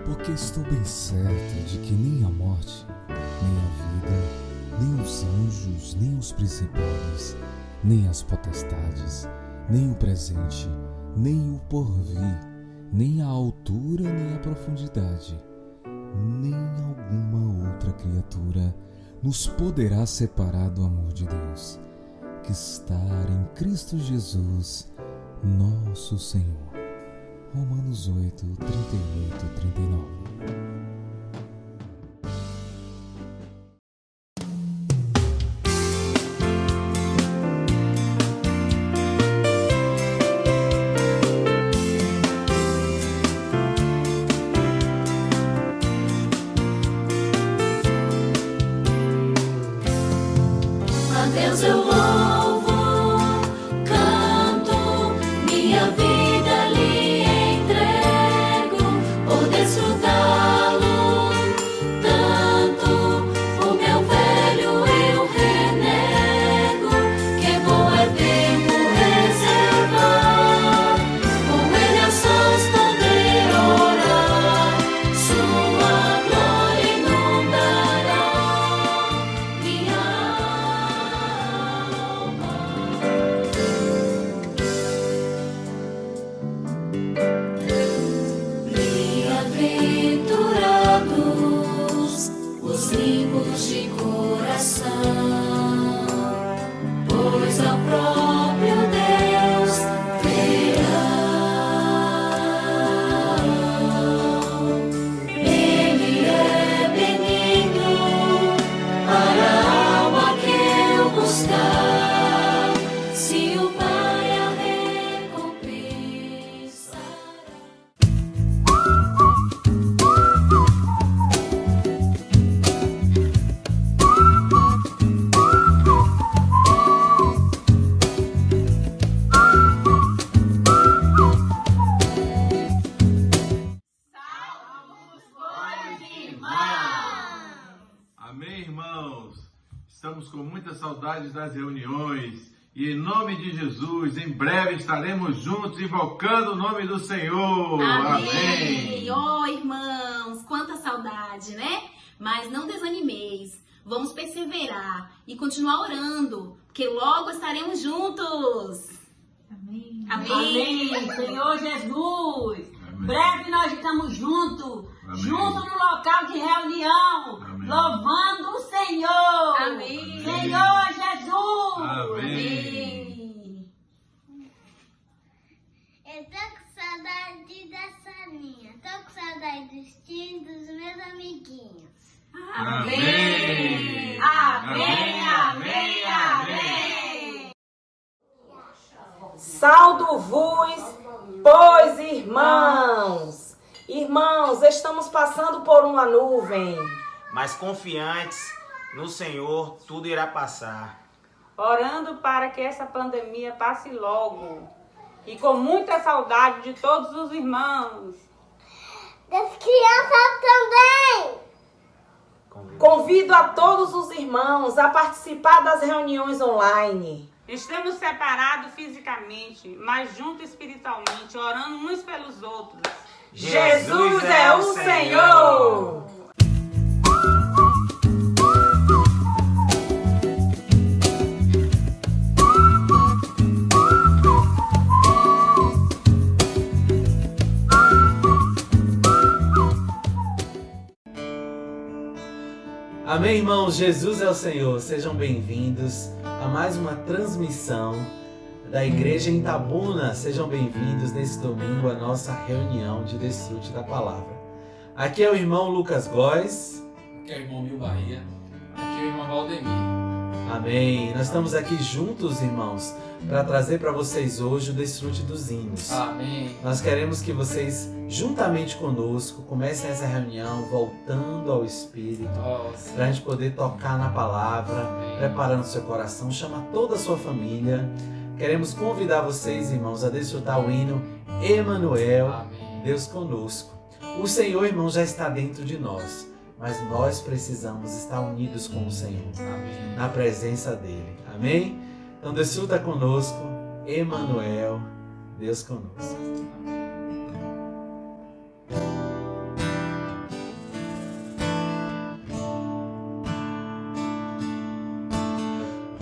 Porque estou bem certa de que nem a morte, nem a vida, nem os anjos, nem os principados, nem as potestades, nem o presente, nem o porvir, nem a altura, nem a profundidade, nem alguma outra criatura nos poderá separar do amor de Deus, que está em Cristo Jesus, nosso Senhor. Romanos 8, 38 e 39. A Deus eu louvo, canto, minha vida lhe entrego, por desfrutá-lo tanto, o meu velho eu renego, que bom é tempo reservar, com ele a sós poder orar, sua glória inundará minha bem-aventurados os limpos de coração, pois ao próprio Deus verão. Ele é benigno para a alma que eu buscar, se o Pai a recompensará. Amém, irmãos? Estamos com muitas saudades das reuniões e em nome de Jesus, em breve estaremos juntos invocando o nome do Senhor. Amém! Oh, irmãos, quanta saudade, né? Mas não desanimeis, vamos perseverar e continuar orando, porque logo estaremos juntos. Amém. Amém. Amém. Senhor Jesus, Amém. breve nós estamos juntos, Amém. juntos no local de reunião, Amém. louvando o Senhor. Amém. Senhor Jesus. Amém. Eu tô com saudade da Saninha. Tô com saudade dos tios, dos meus amiguinhos. Amém. Amém. Amém. Amém. Saúdo-vos, pois, irmãos. Irmãos, estamos passando por uma nuvem, mas confiantes no Senhor, tudo irá passar. orando para que essa pandemia passe logo e com muita saudade de todos os irmãos. Das crianças também. Convido a todos os irmãos a participar das reuniões online. Estamos separados fisicamente, mas juntos espiritualmente, orando uns pelos outros. Jesus é o Senhor! Amém, irmãos? Jesus é o Senhor. Sejam bem-vindos a mais uma transmissão da Igreja em Itabuna. Sejam bem-vindos nesse domingo à nossa reunião de desfrute da palavra. Aqui é o irmão Lucas Góes. Aqui é o irmão Mil Bahia. Aqui é o irmão Valdemir. Amém. Nós estamos aqui juntos, irmãos, para trazer para vocês hoje o desfrute dos hinos. Amém. Nós queremos que vocês, juntamente conosco, comecem essa reunião voltando ao Espírito, para a gente poder tocar na palavra, Amém. Preparando seu coração. Chama toda a sua família. Queremos convidar vocês, irmãos, a desfrutar o hino Emanuel, Amém. Deus conosco. O Senhor, irmão, já está dentro de nós, mas nós precisamos estar unidos com o Senhor, Amém. na presença dEle. Amém? Então desfruta conosco, Emanuel, Deus conosco. Amém.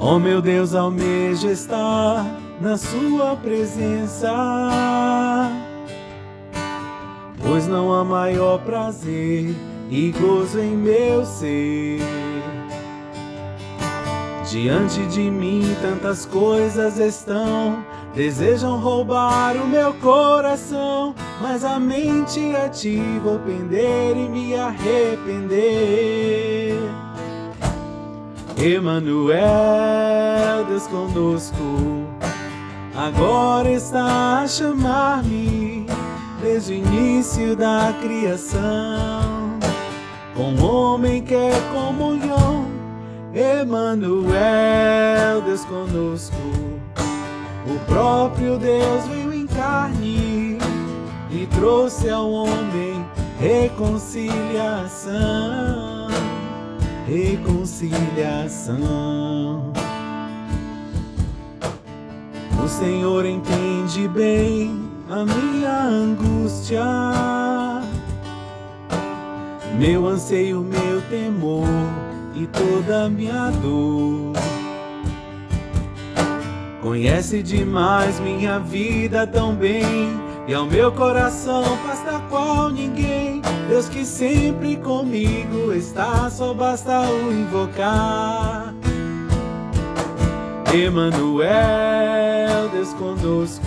Oh meu Deus, almejo estar na sua presença, pois não há maior prazer e gozo em meu ser. Diante de mim tantas coisas estão, desejam roubar o meu coração, mas a mente a ti vou pender e me arrepender. Emanuel, Deus conosco, agora está a chamar-me desde o início da criação. Com o homem quer comunhão. Emanuel, Deus conosco, o próprio Deus veio em carne e trouxe ao homem reconciliação, reconciliação. O Senhor entende bem a minha angústia, meu anseio, meu temor e toda a minha dor. Conhece demais minha vida tão bem, e ao meu coração paz da qual ninguém. Deus que sempre comigo está, só basta o invocar. Emanuel, Deus conosco,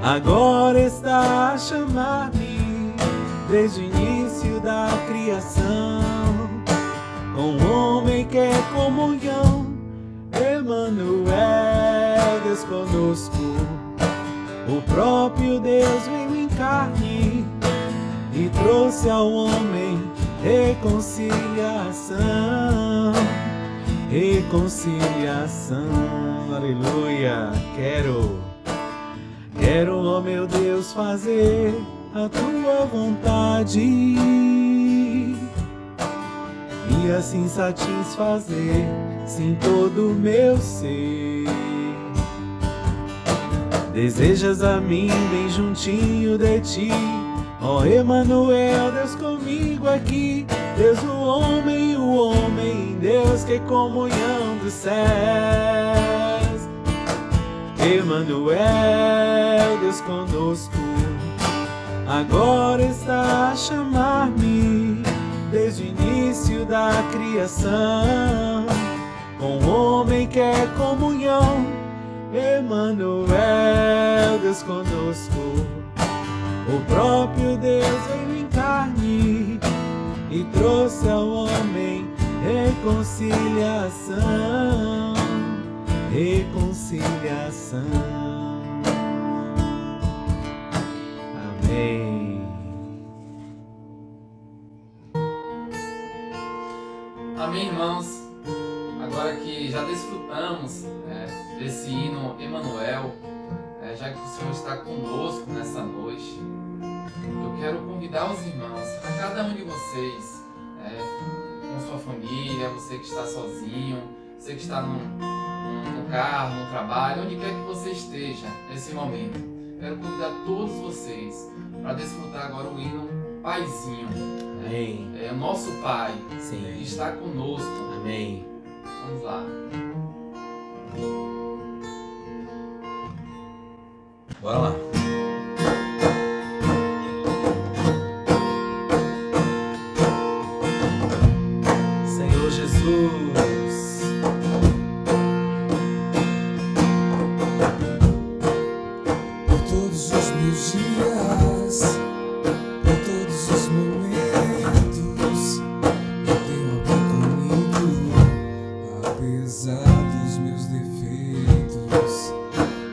agora está a chamar-me desde o início da criação. Com o homem quer comunhão. Emanuel, Deus conosco, o próprio Deus veio em carne e trouxe ao homem reconciliação, reconciliação. Aleluia. Quero, ó meu Deus, fazer a tua vontade e assim satisfazer, sim, todo o meu ser. Desejas a mim bem juntinho de ti, ó Emanuel, Deus comigo aqui. Deus o homem em Deus, que comunhão dos céus. Emanuel, Deus conosco, agora está a chamar-me desde o início da criação. Com o homem quer comunhão. Emanuel, Deus conosco, o próprio Deus veio em carne e trouxe ao homem reconciliação, reconciliação. Amém. Amém, irmãos. Agora que já desfrutamos desse hino Emanuel, já que o Senhor está conosco nessa noite, eu quero convidar os irmãos, a cada um de vocês, com sua família, você que está sozinho, você que está no carro, no trabalho, onde quer que você esteja nesse momento. Quero convidar todos vocês para desfrutar agora o hino Paizinho. Amém. É o nosso Pai. Sim. Ele está conosco. Amém. Vamos lá. Bora lá. Senhor Jesus, por todos os meus dias, por todos os momentos, eu tenho alguém comigo, apesar dos meus defeitos.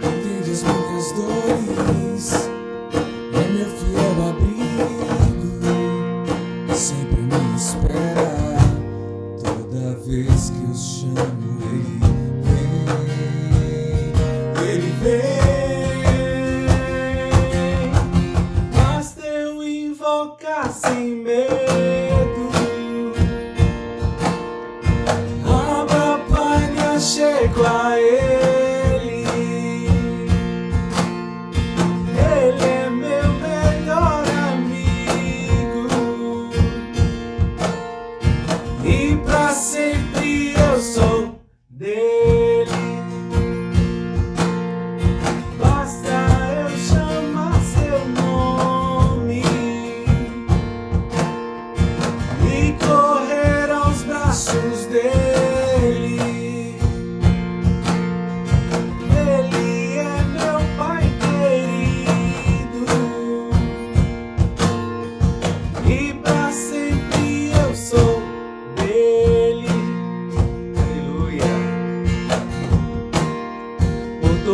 Entende as minhas dores, é meu fiel abrigo, sempre me espera. Toda vez que eu chamo, ele vem. basta eu invocar sem medo. Abra, Pai, me achego a Ele. Ele é meu melhor amigo e pra sempre eu sou dele.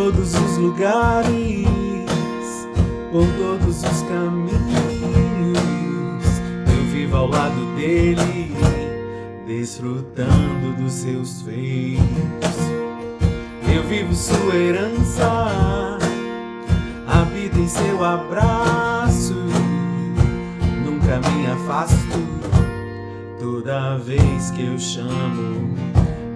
todos os lugares, por todos os caminhos. Eu vivo ao lado dele, desfrutando dos seus feitos. Eu vivo sua herança, habito em seu abraço. Nunca me afasto, toda vez que eu chamo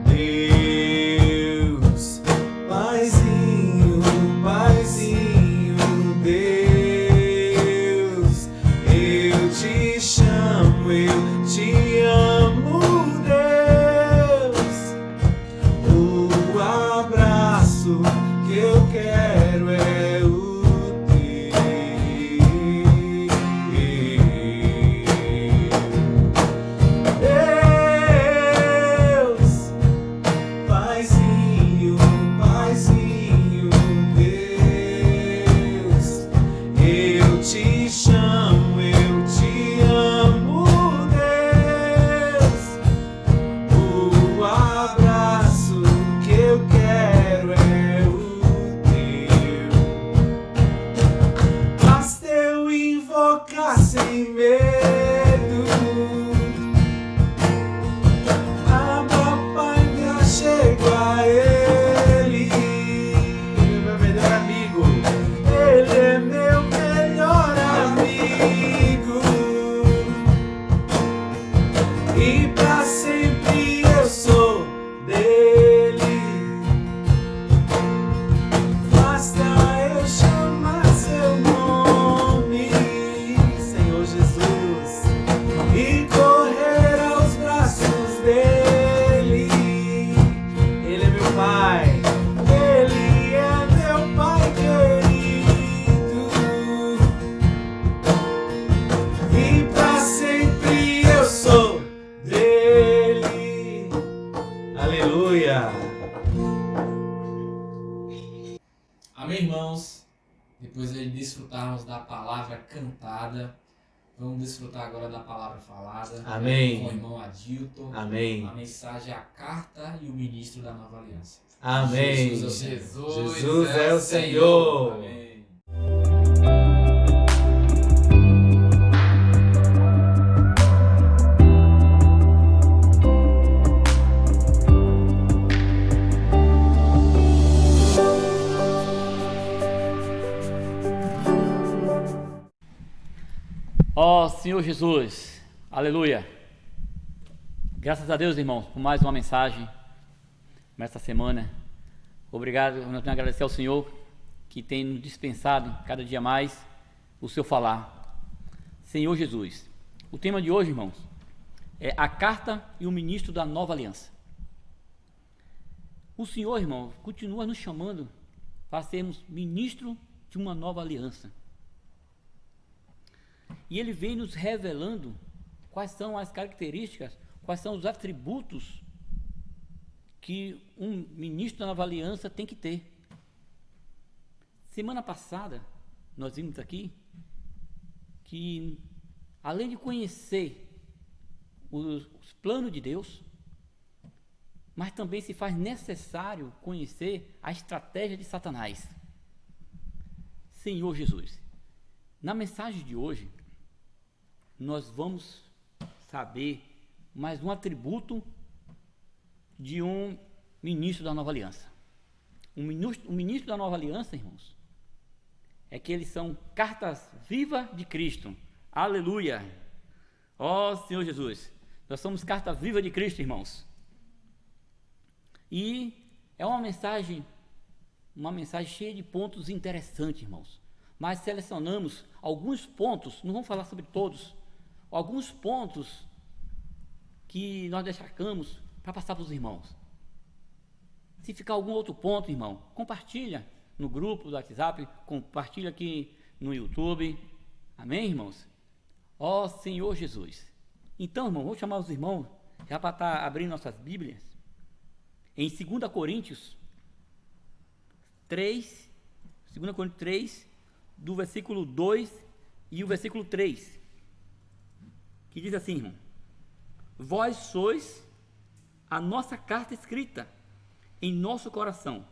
Deus. Paizinho, Paizinho, Deus, eu te chamo, eu te amo, Deus. O abraço que eu quero é o teu. Deus, Paizinho, Paizinho, Deus, eu te chamo, eu te amo, Deus. O abraço que eu quero é o teu. Basta eu invocar sem medo, a papai já chego a ele. Meu melhor amigo, ele é meu melhor amigo, e pra sempre eu sou dele. Basta eu chamar seu nome, Senhor Jesus, e correr aos braços dele. Ele é meu pai, ele é meu pai querido, e pra sempre eu sou dele. Aleluia. Amém, irmãos? Depois de desfrutarmos da palavra cantada, vamos desfrutar agora da palavra falada. Amém. Com o irmão Adilton. Amém. A mensagem é a carta e o ministro da nova aliança. Amém. Jesus é o Senhor. Amém. Ó Senhor Jesus, aleluia. Graças a Deus, irmãos, por mais uma mensagem nesta semana. Obrigado, nós temos que agradecer ao Senhor que tem nos dispensado cada dia mais o seu falar. Senhor Jesus, o tema de hoje, irmãos, é a carta e o ministro da nova aliança. O Senhor, irmão, continua nos chamando para sermos ministro de uma nova aliança. E Ele vem nos revelando quais são as características, quais são os atributos que um ministro da nova aliança tem que ter. Semana passada, nós vimos aqui que, além de conhecer os planos de Deus, mas também se faz necessário conhecer a estratégia de Satanás. Senhor Jesus, na mensagem de hoje, nós vamos saber mais um atributo de um ministro da nova aliança. O ministro da nova aliança, irmãos, é que eles são cartas vivas de Cristo. Aleluia! Ó Senhor Jesus, nós somos cartas vivas de Cristo, irmãos. E é uma mensagem cheia de pontos interessantes, irmãos. Mas selecionamos alguns pontos, não vamos falar sobre todos, alguns pontos que nós destacamos para passar para os irmãos. Se ficar algum outro ponto, irmão, compartilha no grupo do WhatsApp, compartilha aqui no YouTube. Amém, irmãos? Ó Senhor Jesus. Então, irmão, vou chamar os irmãos já para estar abrindo nossas Bíblias. Em 2 Coríntios 3, do versículo 2 e o versículo 3, que diz assim, irmão: vós sois a nossa carta escrita em nosso coração,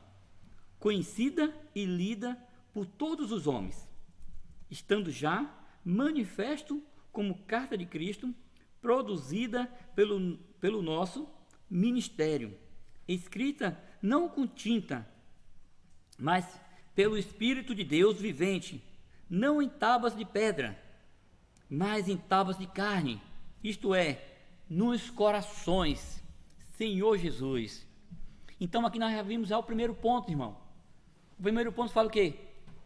conhecida e lida por todos os homens, estando já manifesto como carta de Cristo, produzida pelo nosso ministério, escrita não com tinta, mas pelo Espírito de Deus vivente, não em tábuas de pedra, mas em tábuas de carne, isto é, nos corações, Senhor Jesus. Então aqui nós já vimos já o primeiro ponto, irmão. O primeiro ponto fala o quê?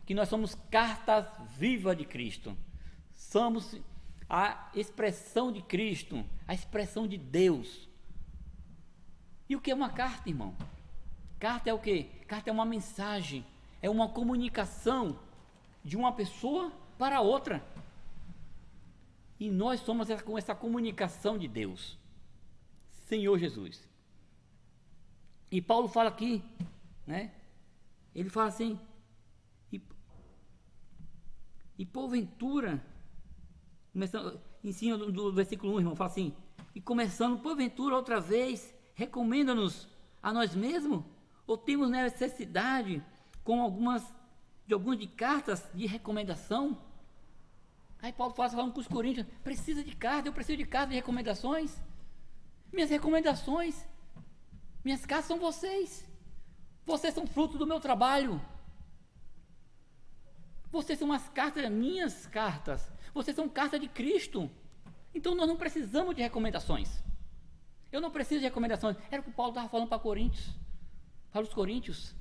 Que nós somos cartas vivas de Cristo. Somos a expressão de Cristo, a expressão de Deus. E o que é uma carta, irmão? Carta é o quê? Carta é uma mensagem, é uma comunicação de uma pessoa para outra. E nós somos essa comunicação de Deus, Senhor Jesus. E Paulo fala aqui, né? Ele fala assim, e porventura, em cima do versículo 1, irmão, fala assim, e começando porventura outra vez, recomenda-nos a nós mesmos, ou temos necessidade com algumas de cartas de recomendação? Aí Paulo fala, falando com os coríntios, precisa de carta, eu preciso de carta de recomendações. Minhas recomendações, minhas cartas são vocês. Vocês são fruto do meu trabalho. Vocês são as cartas, minhas cartas. Vocês são cartas de Cristo. Então nós não precisamos de recomendações. Eu não preciso de recomendações. Era o que Paulo estava falando para os coríntios.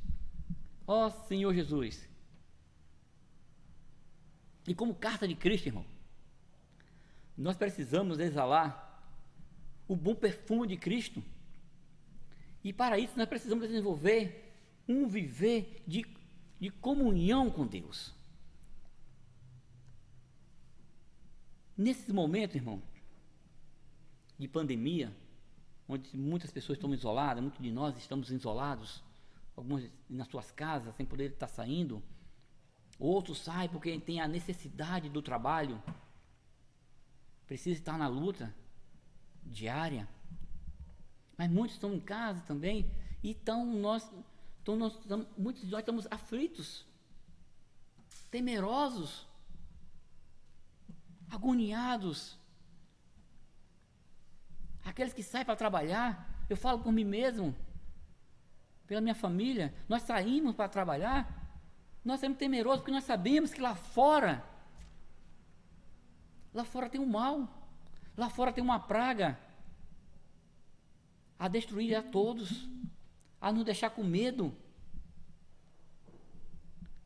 Ó Senhor Jesus. E como carta de Cristo, irmão, nós precisamos exalar o bom perfume de Cristo. E para isso nós precisamos desenvolver um viver de comunhão com Deus. Nesse momento, irmão, de pandemia, onde muitas pessoas estão isoladas, muitos de nós estamos isolados, alguns nas suas casas, sem poder estar saindo, outros saem porque tem a necessidade do trabalho, precisa estar na luta diária, mas muitos estão em casa também, e muitos de nós estamos aflitos, temerosos, agoniados. Aqueles que saem para trabalhar, eu falo por mim mesmo, pela minha família, nós saímos para trabalhar, nós saímos temerosos porque nós sabemos que lá fora tem um mal, lá fora tem uma praga a destruir a todos, a nos deixar com medo.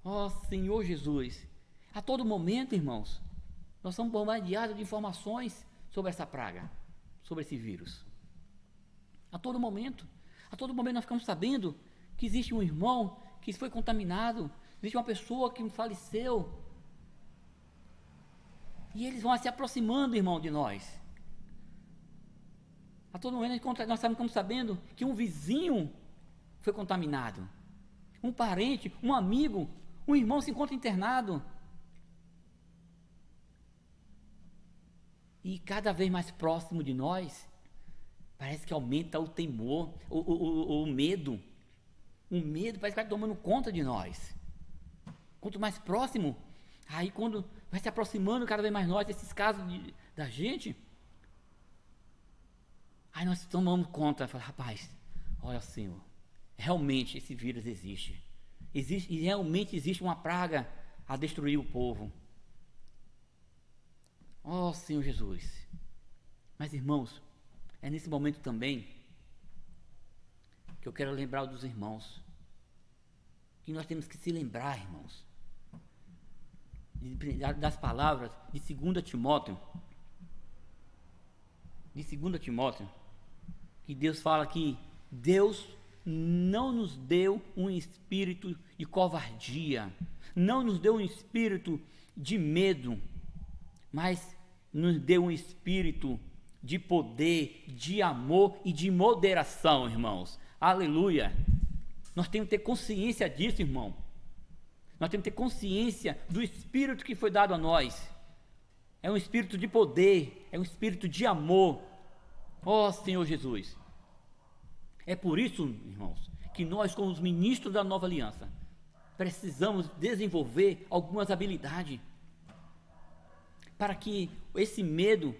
Ó Senhor Jesus, a todo momento, irmãos, nós somos bombardeados de informações sobre essa praga, sobre esse vírus. A todo momento nós ficamos sabendo que existe um irmão que foi contaminado, existe uma pessoa que faleceu. E eles vão se aproximando, irmão, de nós. A todo momento nós ficamos sabendo que um vizinho foi contaminado. Um parente, um amigo, um irmão se encontra internado. E cada vez mais próximo de nós, parece que aumenta o temor, o medo. O medo parece que vai tomando conta de nós. Quanto mais próximo, aí quando vai se aproximando cada vez mais nós, esses casos da gente, aí nós tomamos conta, falamos, rapaz, olha Senhor, realmente esse vírus existe. E realmente existe uma praga a destruir o povo. Ó Senhor Jesus. Mas irmãos, é nesse momento também que eu quero lembrar dos irmãos, que nós temos que se lembrar, irmãos, das palavras de 2 Timóteo, que Deus fala que Deus não nos deu um espírito de covardia, não nos deu um espírito de medo, mas nos deu um espírito de poder, de amor e de moderação, irmãos. Aleluia! Nós temos que ter consciência disso, irmão. Nós temos que ter consciência do espírito que foi dado a nós. É um espírito de poder, é um espírito de amor. Ó Senhor Jesus! É por isso, irmãos, que nós, como os ministros da nova aliança, precisamos desenvolver algumas habilidades para que esse medo,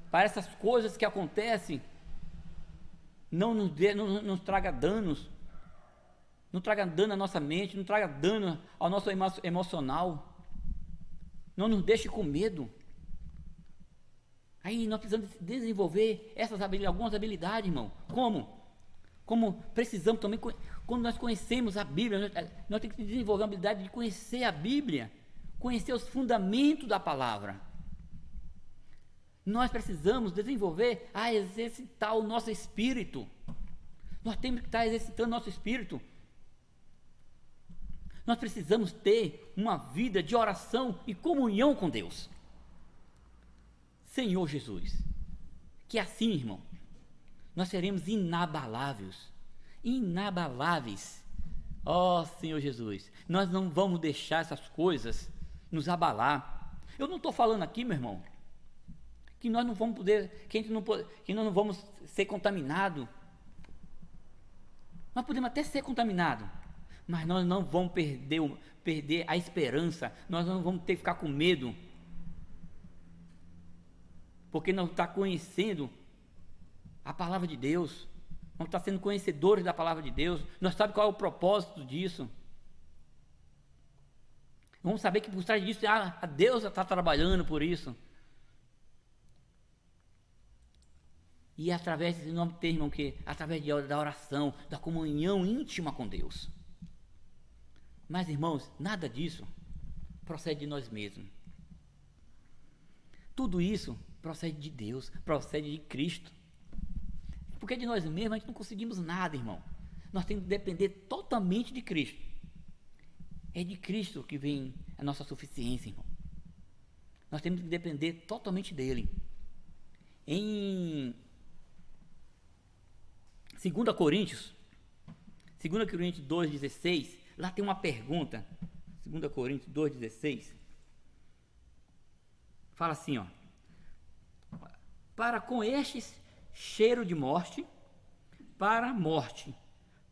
para essas coisas que acontecem, não nos traga danos, não traga dano à nossa mente, não traga dano ao nosso emocional, não nos deixe com medo. Aí nós precisamos desenvolver algumas habilidades, irmão. Como precisamos também, quando nós conhecemos a Bíblia, nós temos que desenvolver a habilidade de conhecer a Bíblia, conhecer os fundamentos da palavra. Nós precisamos desenvolver, exercitar o nosso espírito. Nós temos que estar exercitando o nosso espírito. Nós precisamos ter uma vida de oração e comunhão com Deus. Senhor Jesus, que assim, irmão, nós seremos inabaláveis. Ó Senhor Jesus, nós não vamos deixar essas coisas nos abalar. Eu não estou falando aqui, meu irmão, que nós não vamos poder, que nós não vamos ser contaminados. Nós podemos até ser contaminados, mas nós não vamos perder a esperança, nós não vamos ter que ficar com medo, porque nós estamos conhecendo a palavra de Deus, nós estamos sendo conhecedores da palavra de Deus, nós sabemos qual é o propósito disso. Vamos saber que por trás disso, a Deus está trabalhando por isso. E através desse nome tem, irmão, através da oração, da comunhão íntima com Deus. Mas, irmãos, nada disso procede de nós mesmos. Tudo isso procede de Deus, procede de Cristo. Porque de nós mesmos a gente não conseguimos nada, irmão. Nós temos que depender totalmente de Cristo. É de Cristo que vem a nossa suficiência, irmão. Nós temos que depender totalmente dele. Em 2 Coríntios 2,16, lá tem uma pergunta. 2 Coríntios 2,16 fala assim, ó: para com estes cheiro de morte, para a morte,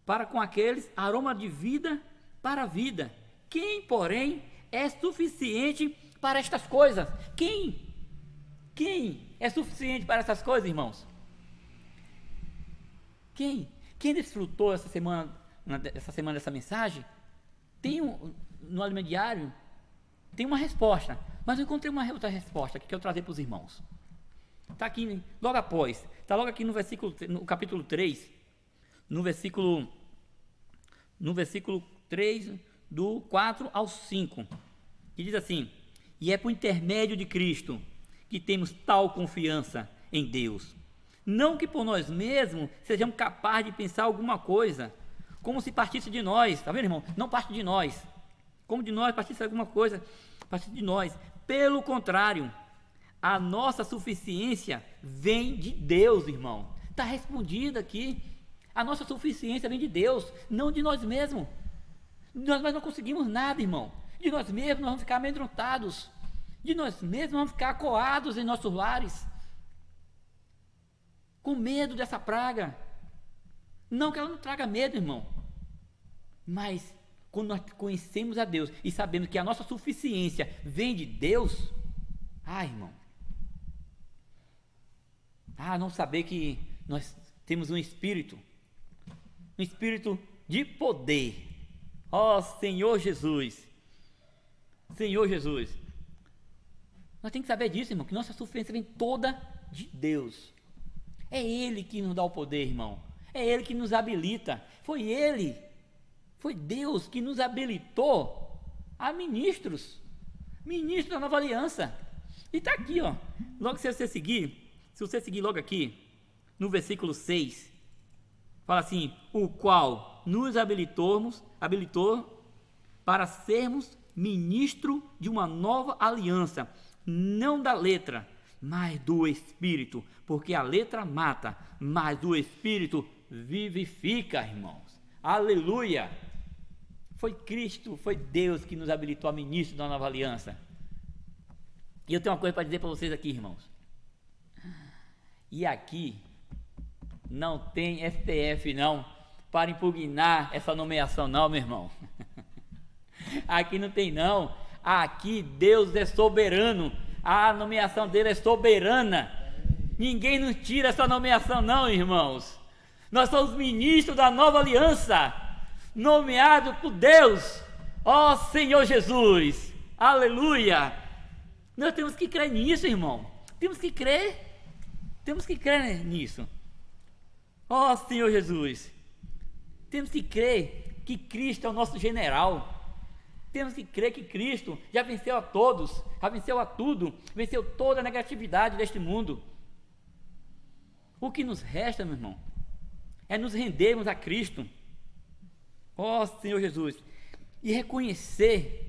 para com aqueles aroma de vida, para a vida. Quem, porém, é suficiente para estas coisas? Quem é suficiente para essas coisas, irmãos? Quem desfrutou essa semana dessa mensagem, no Alimento Diário, tem uma resposta. Mas eu encontrei uma outra resposta que eu quero trazer para os irmãos. Está aqui, logo após, está logo aqui no capítulo 3, no versículo 3, do 4 ao 5, que diz assim: e é por intermédio de Cristo que temos tal confiança em Deus. Não que por nós mesmos sejamos capazes de pensar alguma coisa, como se partisse de nós, está vendo, irmão? Não parte de nós, como de nós partisse alguma coisa, partisse de nós. Pelo contrário, a nossa suficiência vem de Deus, irmão. Está respondido aqui. A nossa suficiência vem de Deus, não de nós mesmos. Nós não conseguimos nada, irmão. De nós mesmos nós vamos ficar amedrontados. De nós mesmos vamos ficar acuados em nossos lares, com medo dessa praga. Não que ela não traga medo, irmão, mas quando nós conhecemos a Deus e sabemos que a nossa suficiência vem de Deus, irmão, não saber que nós temos um espírito de poder. Ó Senhor Jesus, nós temos que saber disso, irmão, que nossa suficiência vem toda de Deus. É Ele que nos dá o poder, irmão. É Ele que nos habilita. Foi Deus que nos habilitou a ministros da nova aliança. E está aqui, ó. Logo se você seguir logo aqui, no versículo 6, fala assim: o qual nos habilitou para sermos ministro de uma nova aliança, não da letra, mas do Espírito, porque a letra mata, mas o Espírito vivifica, irmãos. Aleluia! Foi Cristo, foi Deus que nos habilitou a ministro da nova aliança. E eu tenho uma coisa para dizer para vocês aqui, irmãos. E aqui não tem STF não para impugnar essa nomeação não, meu irmão. Aqui não tem não. Aqui Deus é soberano. A nomeação dele é soberana. Ninguém nos tira essa nomeação não, irmãos. Nós somos ministros da nova aliança, nomeados por Deus. Ó Senhor Jesus, aleluia. Nós temos que crer nisso, irmão. Temos que crer nisso. Ó Senhor Jesus, temos que crer que Cristo é o nosso general. Temos que crer que Cristo já venceu a todos, já venceu a tudo, venceu toda a negatividade deste mundo. O que nos resta, meu irmão, é nos rendermos a Cristo, ó Senhor Jesus, e reconhecer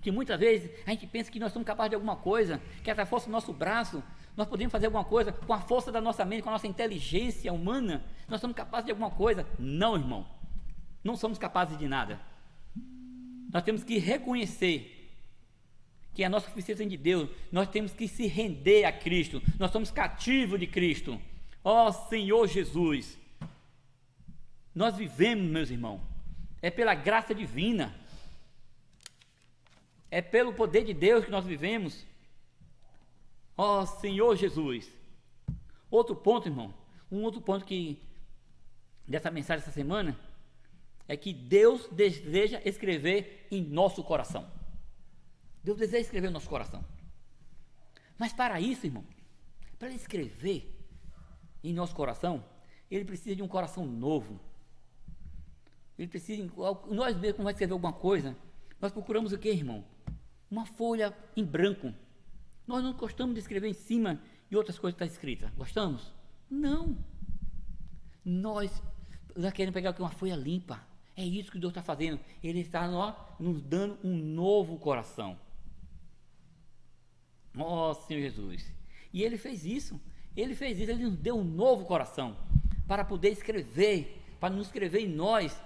que muitas vezes a gente pensa que nós somos capazes de alguma coisa, que até a força do nosso braço, nós podemos fazer alguma coisa com a força da nossa mente, com a nossa inteligência humana, nós somos capazes de alguma coisa. Não, irmão, não somos capazes de nada. Nós temos que reconhecer que a nossa suficiência de Deus, nós temos que se render a Cristo, nós somos cativos de Cristo. Ó Senhor Jesus, nós vivemos, meus irmãos, é pela graça divina, é pelo poder de Deus que nós vivemos. Ó Senhor Jesus. Outro ponto, irmão, um outro ponto que dessa mensagem essa semana é que Deus deseja escrever em nosso coração. Deus deseja escrever em nosso coração. Mas para isso, irmão, para Ele escrever em nosso coração, Ele precisa de um coração novo. Ele precisa, nós mesmos, quando vai escrever alguma coisa, nós procuramos o que, irmão? Uma folha em branco. Nós não gostamos de escrever em cima e outras coisas que estão escritas. Gostamos? Não. Nós queremos pegar aqui uma folha limpa. É isso que Deus está fazendo. Ele está nos dando um novo coração. Ó Senhor Jesus. E Ele fez isso. Ele nos deu um novo coração para poder escrever, para nos escrever em nós,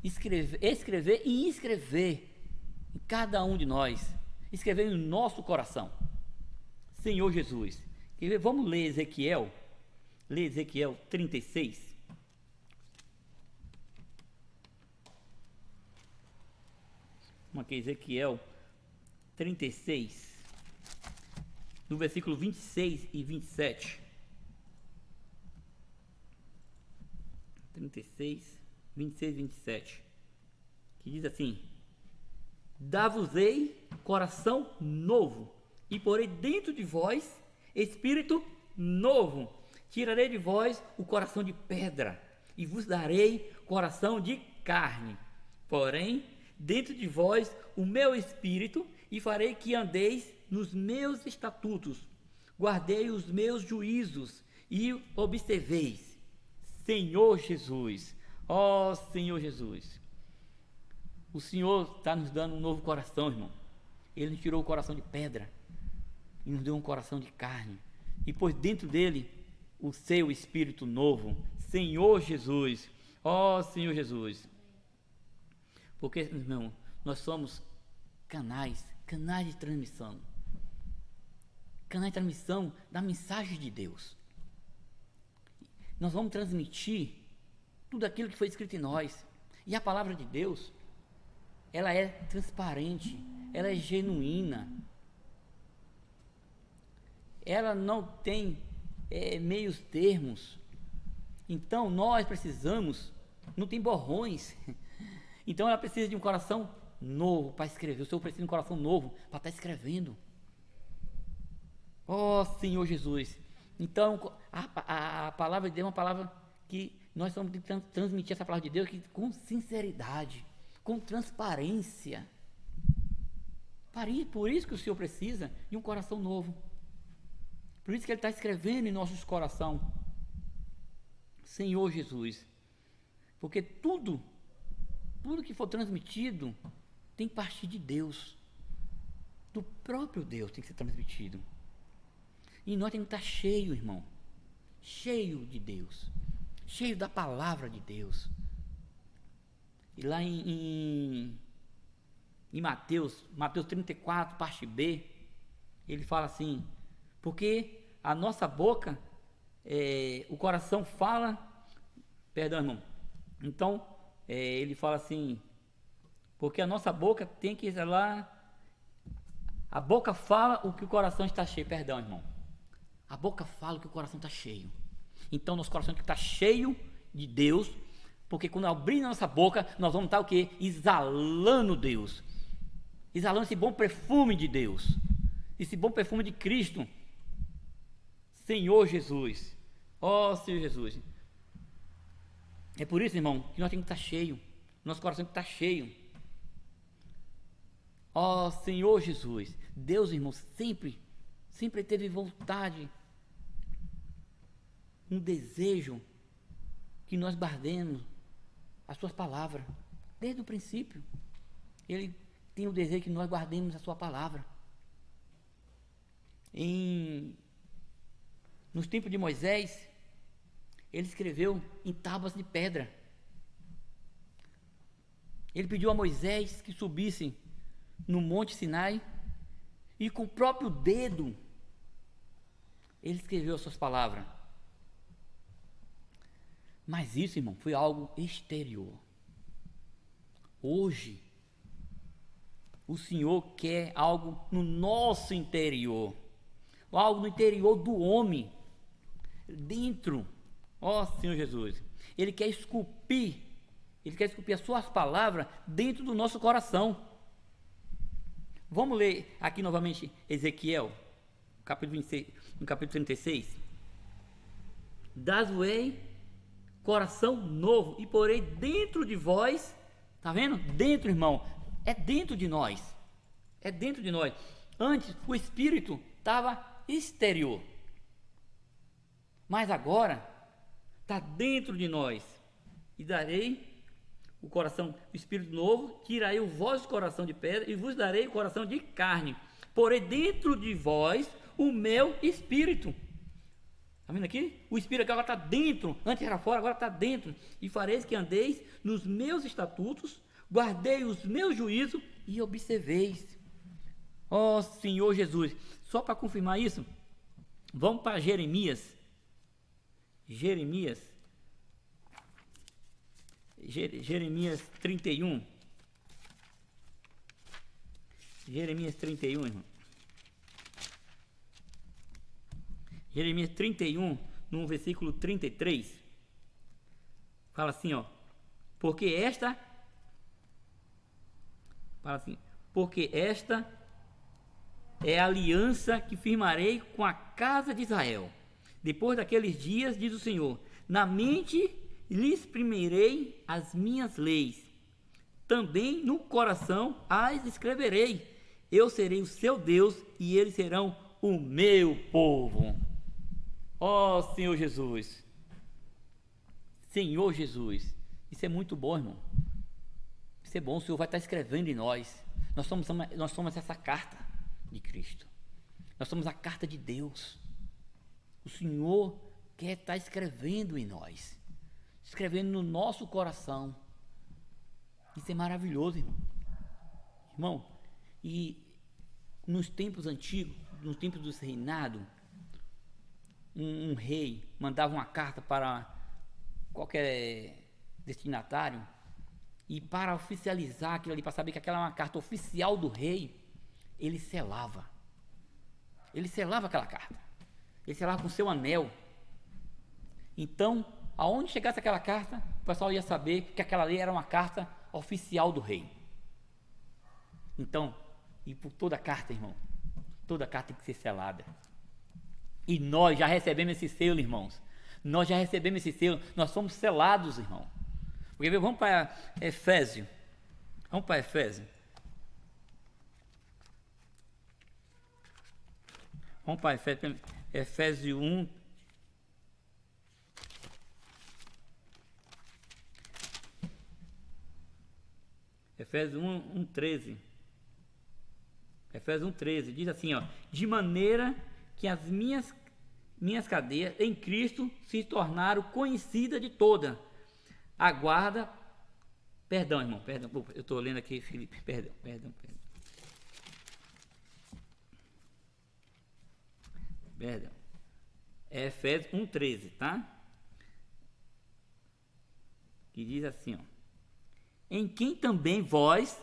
escrever e inscrever em cada um de nós, escrever no nosso coração. Senhor Jesus. Vamos ler Ezequiel 36. Vamos aqui, Ezequiel 36, no versículo 26 e 27. 36, 26 e 27. Que diz assim: Dar-vos-ei coração novo, e porei dentro de vós espírito novo. Tirarei de vós o coração de pedra, e vos darei coração de carne. Porém, dentro de vós o meu espírito, e farei que andeis nos meus estatutos, guardei os meus juízos, e observeis. Senhor Jesus, ó Senhor Jesus, o Senhor está nos dando um novo coração, irmão. Ele nos tirou o coração de pedra e nos deu um coração de carne, e pôs dentro dele o seu espírito novo. Senhor Jesus, ó Senhor Jesus, porque, irmão, nós somos canais de transmissão da mensagem de Deus. Nós vamos transmitir tudo aquilo que foi escrito em nós. E a palavra de Deus, ela é transparente, ela é genuína, ela não tem meios termos. Então nós precisamos, não tem borrões. Então ela precisa de um coração novo para escrever. O Senhor precisa de um coração novo para estar escrevendo. Ó Senhor Jesus. Então a palavra de Deus é uma palavra que nós temos que transmitir essa palavra de Deus aqui com sinceridade, com transparência. Por isso que o Senhor precisa de um coração novo. Por isso que Ele está escrevendo em nossos corações. Senhor Jesus. Porque tudo que for transmitido tem que partir de Deus. Do próprio Deus tem que ser transmitido. E nós temos que estar cheio, irmão. Cheio de Deus. Cheio da palavra de Deus. E lá em Mateus 34, parte B, ele fala assim: porque a nossa boca, o coração fala, perdão, irmão. Então, ele fala assim, Porque a nossa boca tem que exalar. A boca fala o que o coração está cheio. Perdão, irmão. A boca fala o que o coração está cheio. Então, nosso coração tem que estar cheio de Deus. Porque quando abrir a nossa boca, nós vamos estar o quê? Exalando Deus. Exalando esse bom perfume de Deus. Esse bom perfume de Cristo. Senhor Jesus. Ó Senhor Jesus. É por isso, irmão, que nós temos que estar cheio. Nosso coração tem que estar cheio. Ó Senhor Jesus. Deus, irmão, sempre teve vontade, um desejo que nós guardemos as suas palavras. Desde o princípio, Ele tem o desejo que nós guardemos a sua palavra. Nos tempos de Moisés, ele escreveu em tábuas de pedra. Ele pediu a Moisés que subisse no Monte Sinai e com o próprio dedo ele escreveu as suas palavras. Mas isso, irmão, foi algo exterior. Hoje, o Senhor quer algo no nosso interior, algo no interior do homem, dentro. Ó Senhor Jesus, Ele quer esculpir as suas palavras dentro do nosso coração. Vamos ler aqui novamente Ezequiel, no capítulo 36. Das-vos-ei coração novo e porei dentro de vós. Tá vendo? Dentro, irmão, é dentro de nós. É dentro de nós. Antes o Espírito estava exterior, mas agora está dentro de nós. E darei o coração, o Espírito novo, tirarei o vosso coração de pedra e vos darei o coração de carne. Porém dentro de vós o meu Espírito. Está vendo aqui? O Espírito agora está dentro. Antes era fora, agora está dentro. E fareis que andeis nos meus estatutos, guardei os meus juízos e observeis. Ó Senhor Jesus. Só para confirmar isso, vamos para Jeremias 31. Jeremias 31, irmão. Jeremias 31, no versículo 33, fala assim, ó, porque esta é a aliança que firmarei com a casa de Israel. Depois daqueles dias, diz o Senhor, na mente lhes primirei as minhas leis, também no coração as escreverei. Eu serei o seu Deus e eles serão o meu povo. Ó Senhor Jesus. Senhor Jesus. Isso é muito bom, irmão. Isso é bom, o Senhor vai estar escrevendo em nós. Nós somos essa carta de Cristo. Nós somos a carta de Deus. O Senhor quer estar escrevendo em nós, escrevendo no nosso coração. Isso é maravilhoso, irmão. Irmão, e nos tempos antigos, nos tempos do reinado, um rei mandava uma carta para qualquer destinatário, e para oficializar aquilo ali, para saber que aquela era uma carta oficial do rei, ele selava aquela carta, ele selava com seu anel. Então, aonde chegasse aquela carta, o pessoal ia saber que aquela ali era uma carta oficial do rei. Então, e por toda carta, irmão, toda carta tem que ser selada. E nós já recebemos esse selo, irmãos. Nós já recebemos esse selo. Nós somos selados, irmão. Porque vamos para Efésio. Vamos para Efésio. Vamos para Efésio 1. Efésios 1:13. Efésios 1:13 diz assim, ó: de maneira que as minhas cadeias em Cristo se tornaram conhecidas de toda a guarda. Perdão, irmão, perdão, eu estou lendo aqui, Felipe, perdão. É Efésios 1:13, tá? Que diz assim, ó: em quem também vós,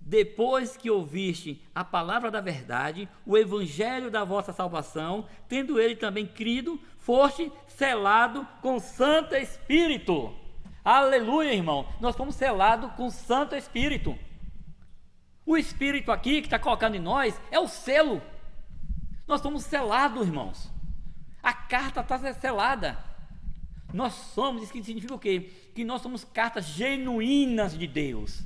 depois que ouviste a palavra da verdade, o evangelho da vossa salvação, tendo ele também crido, foste selado com o Santo Espírito. Aleluia, irmão. Nós fomos selados com o Santo Espírito. O Espírito aqui que está colocando em nós é o selo. Nós somos selados, irmãos. A carta está selada. Nós somos, isso significa o quê? Que nós somos cartas genuínas de Deus.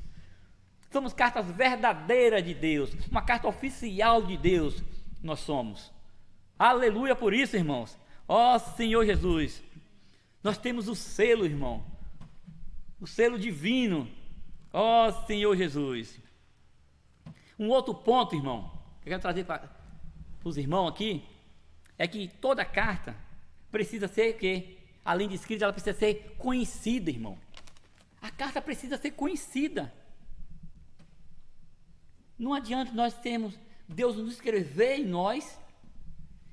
Somos cartas verdadeiras de Deus. Uma carta oficial de Deus. Nós somos. Aleluia por isso, irmãos. Ó Senhor Jesus. Nós temos o selo, irmão. O selo divino. Ó Senhor Jesus. Um outro ponto, irmão, que eu quero trazer para os irmãos aqui, é que toda carta precisa ser o quê? Além de escrita, ela precisa ser conhecida, irmão. A carta precisa ser conhecida. Não adianta nós termos Deus nos escrever em nós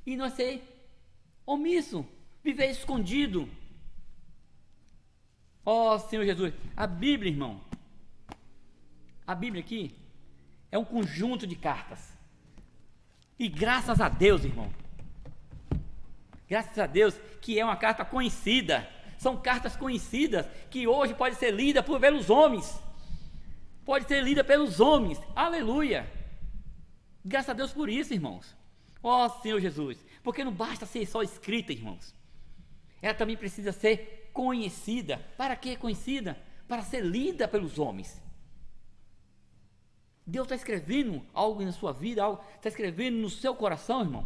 e nós ser omisso, viver escondido. Ó Senhor Jesus, a Bíblia, irmão, a Bíblia aqui é um conjunto de cartas. E graças a Deus, irmão, graças a Deus que é uma carta conhecida. São cartas conhecidas que hoje pode ser lida pelos homens. Pode ser lida pelos homens. Aleluia. Graças a Deus por isso, irmãos. Ó Senhor Jesus. Porque não basta ser só escrita, irmãos. Ela também precisa ser conhecida. Para que conhecida? Para ser lida pelos homens. Deus está escrevendo algo na sua vida, algo está escrevendo no seu coração, irmão.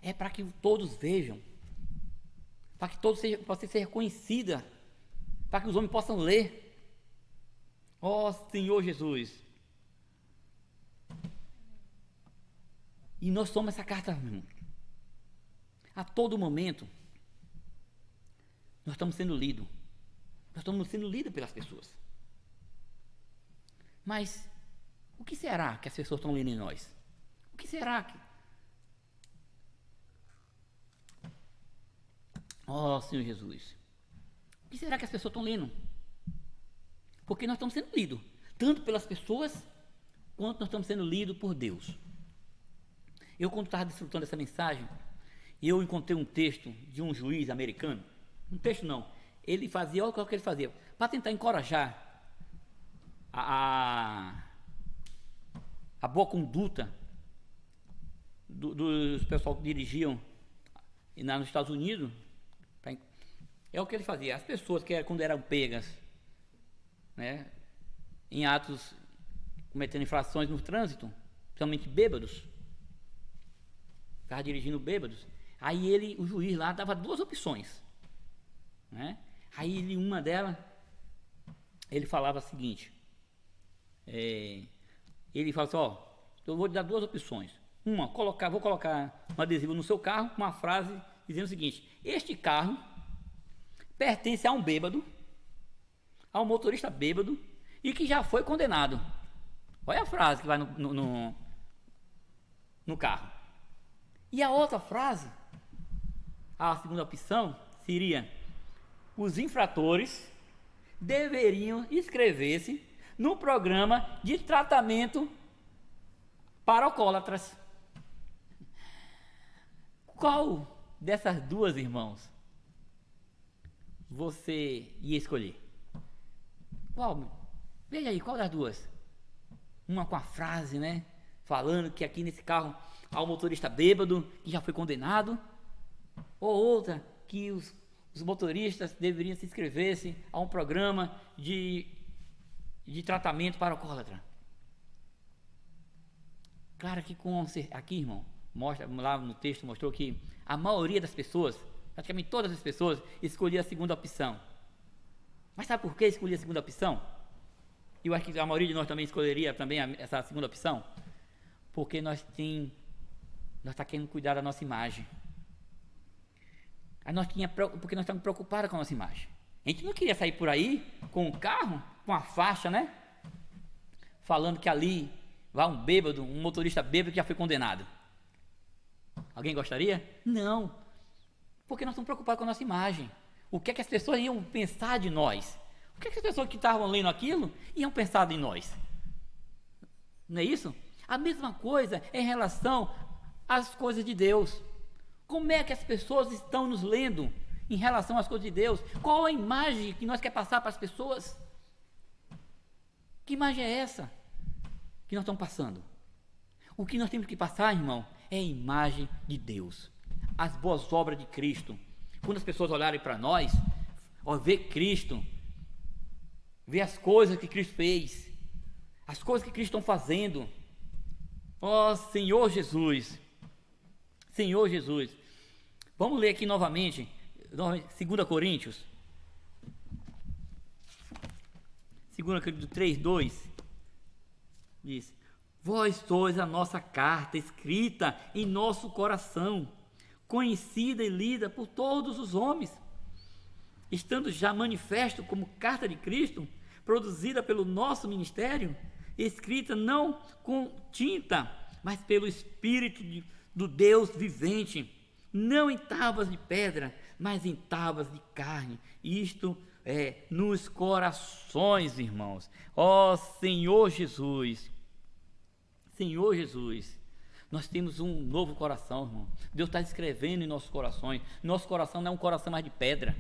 É para que todos vejam, para que todos possa ser reconhecida, para que os homens possam ler. Ó Senhor Jesus. E nós somos essa carta, irmão. A todo momento, nós estamos sendo lidos. Nós estamos sendo lidos pelas pessoas. Mas, o que será que as pessoas estão lendo em nós? O que será que... Ó Senhor Jesus. O que será que as pessoas estão lendo? Porque nós estamos sendo lidos, tanto pelas pessoas, quanto nós estamos sendo lidos por Deus. Eu, quando estava desfrutando dessa mensagem, eu encontrei um texto de um juiz americano. Um texto não. Ele fazia, olha o que ele fazia, para tentar encorajar a boa conduta dos pessoal que dirigiam nos Estados Unidos. É o que ele fazia. As pessoas que quando eram pegas, né, em atos, cometendo infrações no trânsito, principalmente bêbados, estavam dirigindo bêbados, aí o juiz lá dava duas opções, né? Aí uma delas, ele falava o seguinte, ele fala assim, ó, eu vou te dar duas opções. Uma, vou colocar um adesivo no seu carro com uma frase dizendo o seguinte: este carro pertence a um bêbado, a um motorista bêbado e que já foi condenado. Olha a frase que vai no carro. E a outra frase, a segunda opção seria: os infratores deveriam inscrever-se no programa de tratamento para alcoólatras. Qual dessas duas, irmãos, você ia escolher? Qual? Veja aí, qual das duas? Uma com a frase, né, falando que aqui nesse carro há um motorista bêbado que já foi condenado, ou outra que os motoristas deveriam se inscrever-se a um programa de tratamento para alcoólatra. Claro que aqui, irmão, mostra, lá no texto mostrou que a maioria das pessoas, praticamente todas as pessoas, escolhia a segunda opção. Mas sabe por que escolhia a segunda opção? Eu acho que a maioria de nós também escolheria também essa segunda opção, porque nós estamos querendo cuidar da nossa imagem. Porque nós estamos preocupados com a nossa imagem. A gente não queria sair por aí com um carro, com a faixa, né, falando que ali vai um bêbado, um motorista bêbado que já foi condenado. Alguém gostaria? Não. Porque nós estamos preocupados com a nossa imagem. O que é que as pessoas iam pensar de nós? O que é que as pessoas que estavam lendo aquilo iam pensar de nós? Não é isso? A mesma coisa em relação às coisas de Deus. Como é que as pessoas estão nos lendo em relação às coisas de Deus? Qual a imagem que nós queremos passar para as pessoas? Que imagem é essa que nós estamos passando? O que nós temos que passar, irmão, é a imagem de Deus. As boas obras de Cristo. Quando as pessoas olharem para nós, ver Cristo, ver as coisas que Cristo fez, as coisas que Cristo está fazendo. Ó Senhor Jesus, Senhor Jesus. Vamos ler aqui novamente, 2 Coríntios. 2 Coríntios 3:2 diz: vós sois a nossa carta escrita em nosso coração, conhecida e lida por todos os homens, estando já manifesto como carta de Cristo, produzida pelo nosso ministério, escrita não com tinta, mas pelo Espírito do Deus vivente, não em tábuas de pedra, mas em tábuas de carne. Isto é nos corações, irmãos. Ó Senhor Jesus, Senhor Jesus, nós temos um novo coração, irmão. Deus está escrevendo em nossos corações. Nosso coração não é um coração mais de pedra,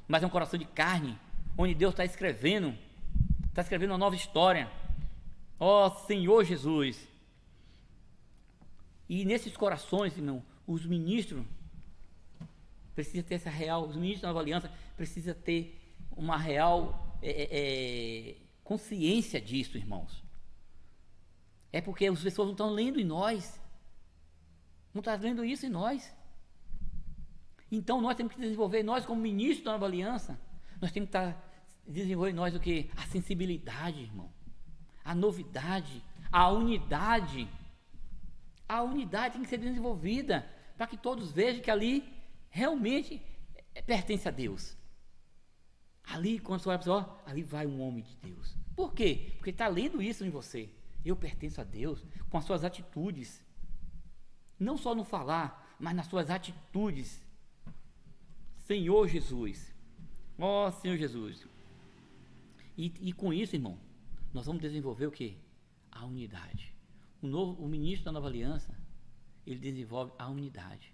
mas é um coração de carne, onde Deus está escrevendo uma nova história. Ó Senhor Jesus. E nesses corações, irmão, os ministros precisam ter essa real, os ministros da Nova Aliança precisam ter uma real consciência disso, irmãos. É porque as pessoas não estão lendo em nós, não estão lendo isso em nós. Então nós temos que desenvolver, nós como ministros da Nova Aliança, nós temos que desenvolver em nós o que? A sensibilidade, irmão, a novidade, a unidade. A unidade tem que ser desenvolvida para que todos vejam que ali realmente pertence a Deus. Ali, quando você olha para você, ali vai um homem de Deus. Por quê? Porque está lendo isso em você. Eu pertenço a Deus com as suas atitudes. Não só no falar, mas nas suas atitudes. Senhor Jesus. Ó Senhor Jesus. E com isso, irmão, nós vamos desenvolver o quê? A unidade. O ministro da Nova Aliança, ele desenvolve a unidade.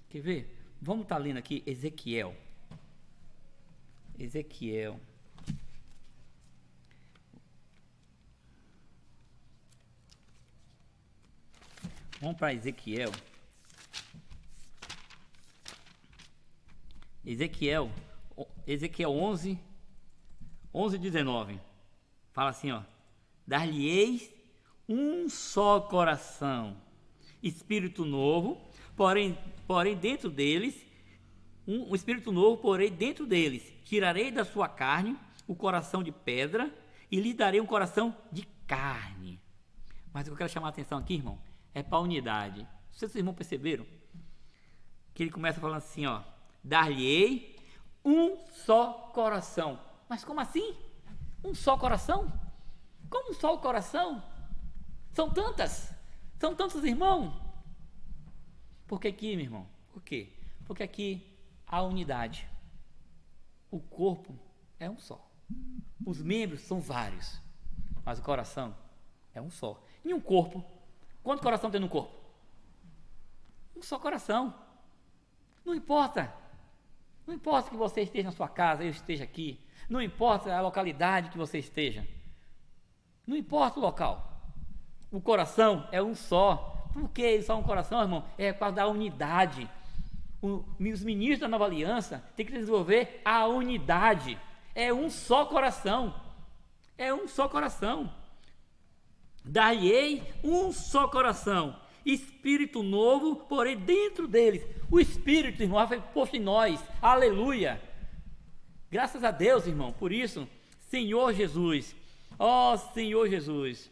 Quer ver? Vamos estar lendo aqui Ezequiel. Vamos para Ezequiel. Ezequiel 11:19. Fala assim, ó: dar-lhe-eis um só coração, espírito novo, porém dentro deles, um espírito novo, porém dentro deles, tirarei da sua carne o coração de pedra e lhe darei um coração de carne. Mas o que eu quero chamar a atenção aqui, irmão, é para a unidade. Vocês irmãos perceberam? Que ele começa falando assim, ó: dar-lhe-ei um só coração. Mas como assim? Um só coração? Como um só coração? São tantos irmãos. Por que aqui, meu irmão? Por quê? Porque aqui há unidade. O corpo é um só. Os membros são vários, mas o coração é um só. E um corpo, quanto coração tem no corpo? Um só coração. Não importa que você esteja na sua casa, eu esteja aqui. Não importa a localidade que você esteja. Não importa o local. O coração é um só. Por que só um coração, irmão? É para dar unidade. Os ministros da Nova Aliança têm que desenvolver a unidade. É um só coração. É um só coração. Dar-lhe-ei um só coração, espírito novo, porém dentro deles. O Espírito, irmão, foi posto em nós. Aleluia. Graças a Deus, irmão. Por isso, Senhor Jesus. Ó Senhor Jesus.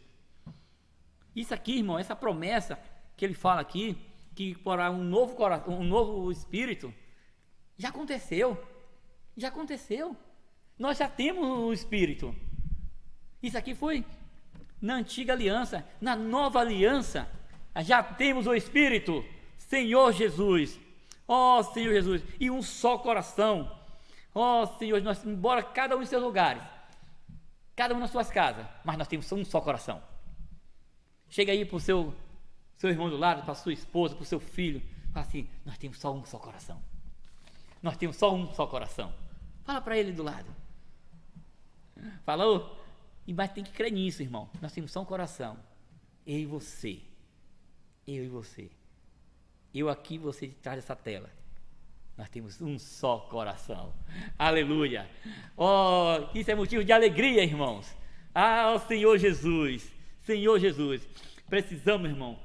Isso aqui, irmão, essa promessa que ele fala aqui, que porá um novo coração, um novo espírito, já aconteceu. Já aconteceu. Nós já temos o Espírito. Isso aqui foi na antiga aliança. Na nova aliança, já temos o Espírito. Senhor Jesus. Ó Senhor Jesus. E um só coração. Ó Senhor, nós, embora cada um em seus lugares, cada um nas suas casas, mas nós temos um só coração. Chega aí para o seu irmão do lado, para a sua esposa, para o seu filho, fala assim: nós temos só um só coração. Nós temos só um só coração. Fala para ele do lado. Falou? Mas tem que crer nisso, irmão. Nós temos só um coração. Eu e você. Eu e você. Eu aqui, você de trás dessa tela. Nós temos um só coração. Aleluia. Oh, isso é motivo de alegria, irmãos. Ah, oh, Senhor Jesus. Senhor Jesus. Precisamos, irmão,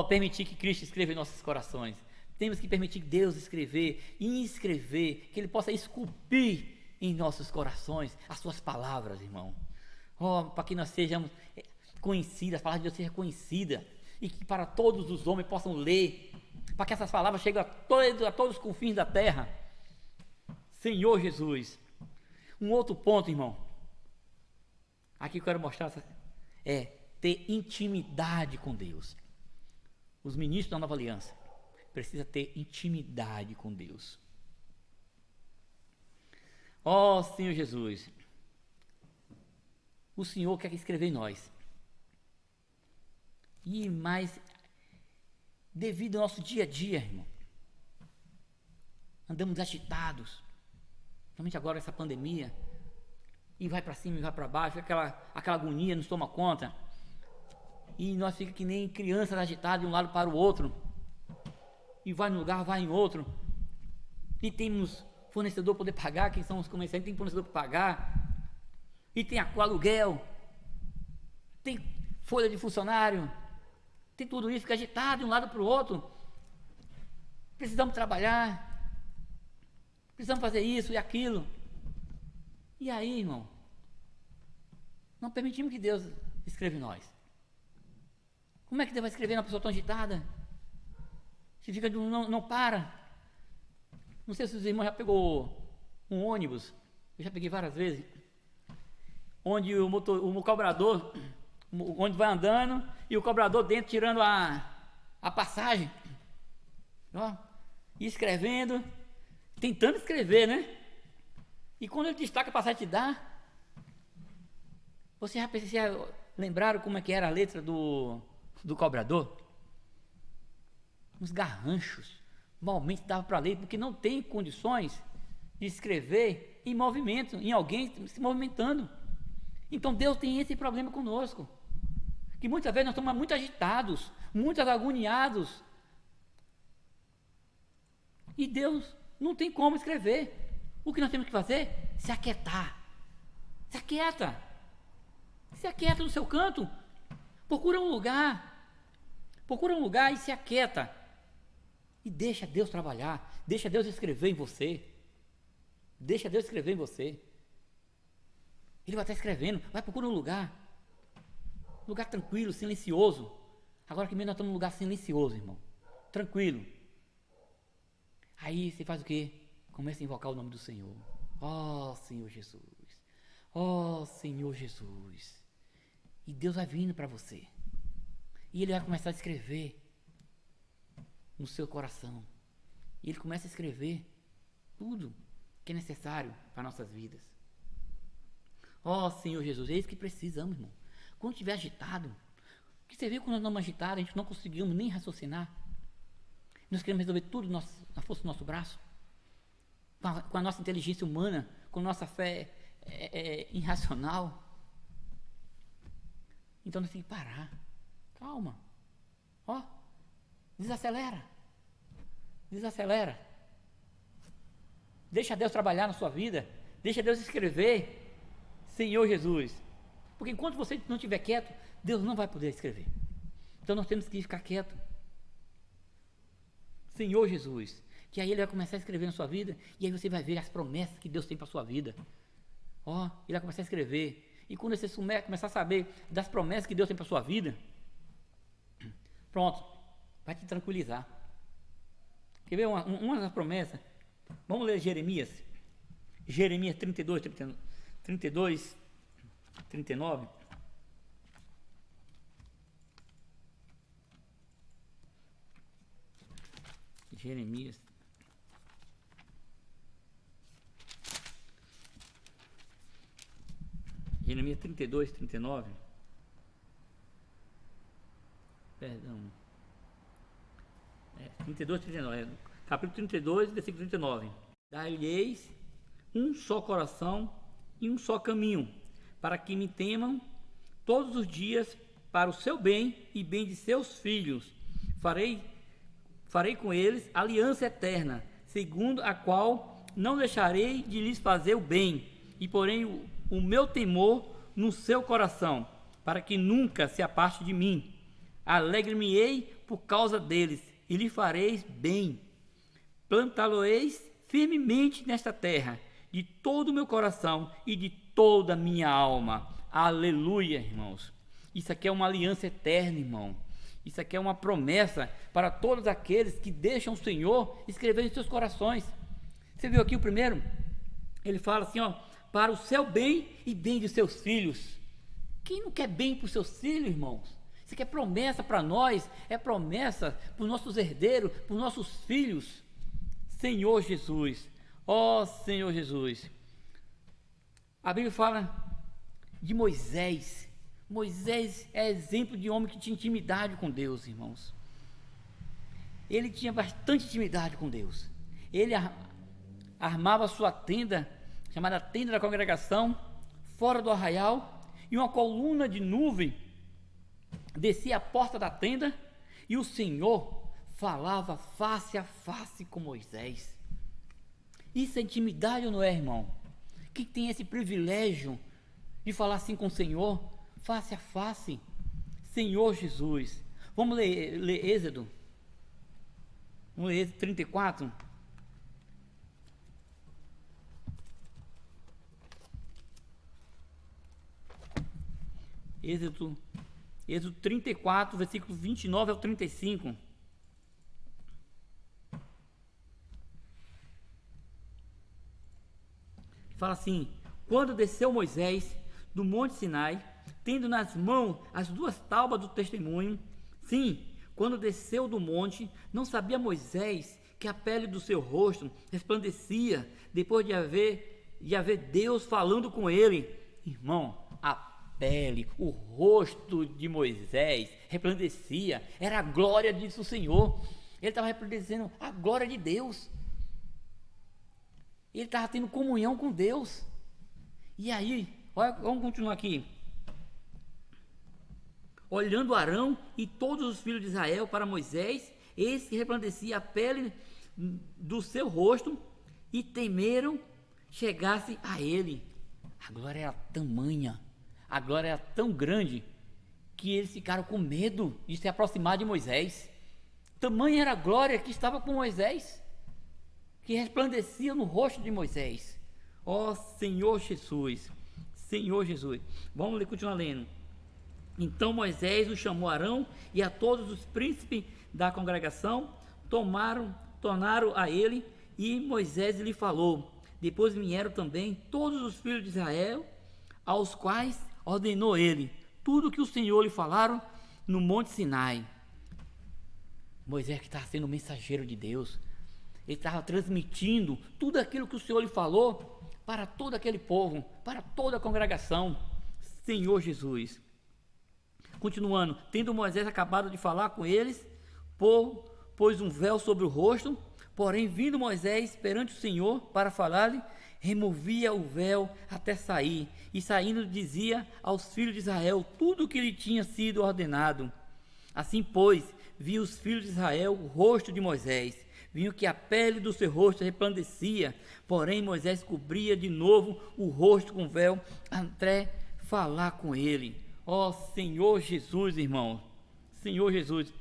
permitir que Cristo escreva em nossos corações. Temos que permitir Deus escrever e escrever, que Ele possa esculpir em nossos corações as suas palavras, irmão. Para que nós sejamos conhecidas, as palavras de Deus sejam conhecidas e que para todos os homens possam ler, para que essas palavras cheguem a todos os confins da terra. Senhor Jesus. Um outro ponto, irmão, aqui eu quero mostrar, é ter intimidade com Deus. Os ministros da Nova Aliança precisam ter intimidade com Deus. Ó Senhor Jesus, o Senhor quer escrever em nós. E mais, devido ao nosso dia a dia, irmão, andamos agitados, principalmente agora essa pandemia, e vai para cima e vai para baixo, aquela agonia nos toma conta, e nós ficamos que nem crianças agitadas de um lado para o outro, e vai num lugar, vai em outro, e temos fornecedor para poder pagar, quem são os comerciantes, tem fornecedor para pagar, e tem aluguel, tem folha de funcionário, tem tudo isso, fica agitado de um lado para o outro. Precisamos trabalhar, precisamos fazer isso e aquilo. E aí, irmão, não permitimos que Deus escreva em nós. Como é que Deus vai escrever numa pessoa tão agitada? Se fica não para. Não sei se os irmãos já pegou um ônibus, eu já peguei várias vezes, onde o cobrador, onde vai andando, e o cobrador dentro tirando a passagem, ó, e escrevendo, tentando escrever, né? E quando ele destaca a passagem que te dá, você já lembraram como é que era a letra do cobrador? Uns garranchos, malmente dava para ler, porque não tem condições de escrever em movimento, em alguém se movimentando. Então Deus tem esse problema conosco, que muitas vezes nós estamos muito agitados, muito agoniados, e Deus não tem como escrever. O que nós temos que fazer? Se aquietar. Se aquieta. Se aquieta no seu canto. Procura um lugar e se aquieta. E deixa Deus trabalhar. Deixa Deus escrever em você. Deixa Deus escrever em você. Ele vai estar escrevendo. Vai procurar um lugar. Lugar tranquilo, silencioso. Agora que mesmo nós estamos num lugar silencioso, irmão. Tranquilo. Aí você faz o quê? Começa a invocar o nome do Senhor. Ó Senhor Jesus. Ó Senhor Jesus. E Deus vai vindo para você. E Ele vai começar a escrever no seu coração. E Ele começa a escrever tudo que é necessário para nossas vidas. Ó Senhor Jesus, é isso que precisamos, irmão. Quando estiver agitado, que você viu quando nós estamos agitados, a gente não conseguimos nem raciocinar. Nós queremos resolver tudo na força do nosso braço. Com a nossa inteligência humana, com a nossa fé irracional. Então nós temos que parar. Calma. Ó, desacelera. Desacelera. Deixa Deus trabalhar na sua vida. Deixa Deus escrever. Senhor Jesus. Porque enquanto você não estiver quieto, Deus não vai poder escrever. Então nós temos que ficar quieto. Senhor Jesus. Que aí Ele vai começar a escrever na sua vida, e aí você vai ver as promessas que Deus tem para a sua vida. Ó, Ele vai começar a escrever. E quando você começar a saber das promessas que Deus tem para a sua vida, pronto, vai te tranquilizar. Quer ver uma das promessas? Vamos ler Jeremias. Jeremias 32, 39. Jeremias. Jeremias 32, 39. Perdão. 32, 39. Capítulo 32, versículo 39. Dar-lhes um só coração e um só caminho, para que me temam todos os dias para o seu bem e bem de seus filhos. Farei com eles aliança eterna, segundo a qual não deixarei de lhes fazer o bem, e porém o meu temor no seu coração, para que nunca se aparte de mim. Alegre-me-ei por causa deles, e lhe fareis bem. Plantá-lo-eis firmemente nesta terra, de todo o meu coração e de toda a minha alma. Aleluia, irmãos. Isso aqui é uma aliança eterna, irmão. Isso aqui é uma promessa para todos aqueles que deixam o Senhor escrever em seus corações. Você viu aqui o primeiro? Ele fala assim, ó, para o seu bem e bem de seus filhos. Quem não quer bem para os seus filhos, irmãos? Isso aqui é promessa para nós, é promessa para os nossos herdeiros, para os nossos filhos. Senhor Jesus, ó Senhor Jesus. A Bíblia fala de Moisés. Moisés é exemplo de homem que tinha intimidade com Deus, irmãos. Ele tinha bastante intimidade com Deus. Ele armava a sua tenda, chamada tenda da congregação, fora do arraial, e uma coluna de nuvem descia a porta da tenda, e o Senhor falava face a face com Moisés. Isso é intimidade ou não é, irmão? Que tem esse privilégio de falar assim com o Senhor, face a face. Senhor Jesus. Vamos ler Êxodo. Vamos ler Êxodo 34. Êxodo 34, versículo 29 ao 35. Fala assim: quando desceu Moisés do monte Sinai, tendo nas mãos as duas tábuas do testemunho, sim, quando desceu do monte, não sabia Moisés que a pele do seu rosto resplandecia, depois de haver Deus falando com ele. Irmão, a pele, o rosto de Moisés resplandecia, era a glória do Senhor. Ele estava resplandecendo a glória de Deus. Ele estava tendo comunhão com Deus. E aí, olha, vamos continuar aqui. Olhando Arão e todos os filhos de Israel para Moisés, eis que resplandecia a pele do seu rosto, e temeram chegasse a ele. A glória era tamanha, a glória era tão grande, que eles ficaram com medo de se aproximar de Moisés. Tamanha era a glória que estava com Moisés, que resplandecia no rosto de Moisés. Ó Senhor Jesus, Senhor Jesus. Vamos continuar lendo. Então Moisés o chamou Arão e a todos os príncipes da congregação, tornaram a ele, e Moisés lhe falou. Depois vieram também todos os filhos de Israel, aos quais ordenou ele tudo que o Senhor lhe falaram no monte Sinai. Moisés, que estava sendo o mensageiro de Deus, ele estava transmitindo tudo aquilo que o Senhor lhe falou para todo aquele povo, para toda a congregação. Senhor Jesus. Continuando, tendo Moisés acabado de falar com eles, pôs um véu sobre o rosto, porém vindo Moisés perante o Senhor para falar-lhe, removia o véu até sair, e saindo dizia aos filhos de Israel tudo o que lhe tinha sido ordenado. Assim, pois, viu os filhos de Israel o rosto de Moisés, viu que a pele do seu rosto resplandecia, porém Moisés cobria de novo o rosto com véu até falar com ele. Ó Senhor Jesus, irmão, Senhor Jesus.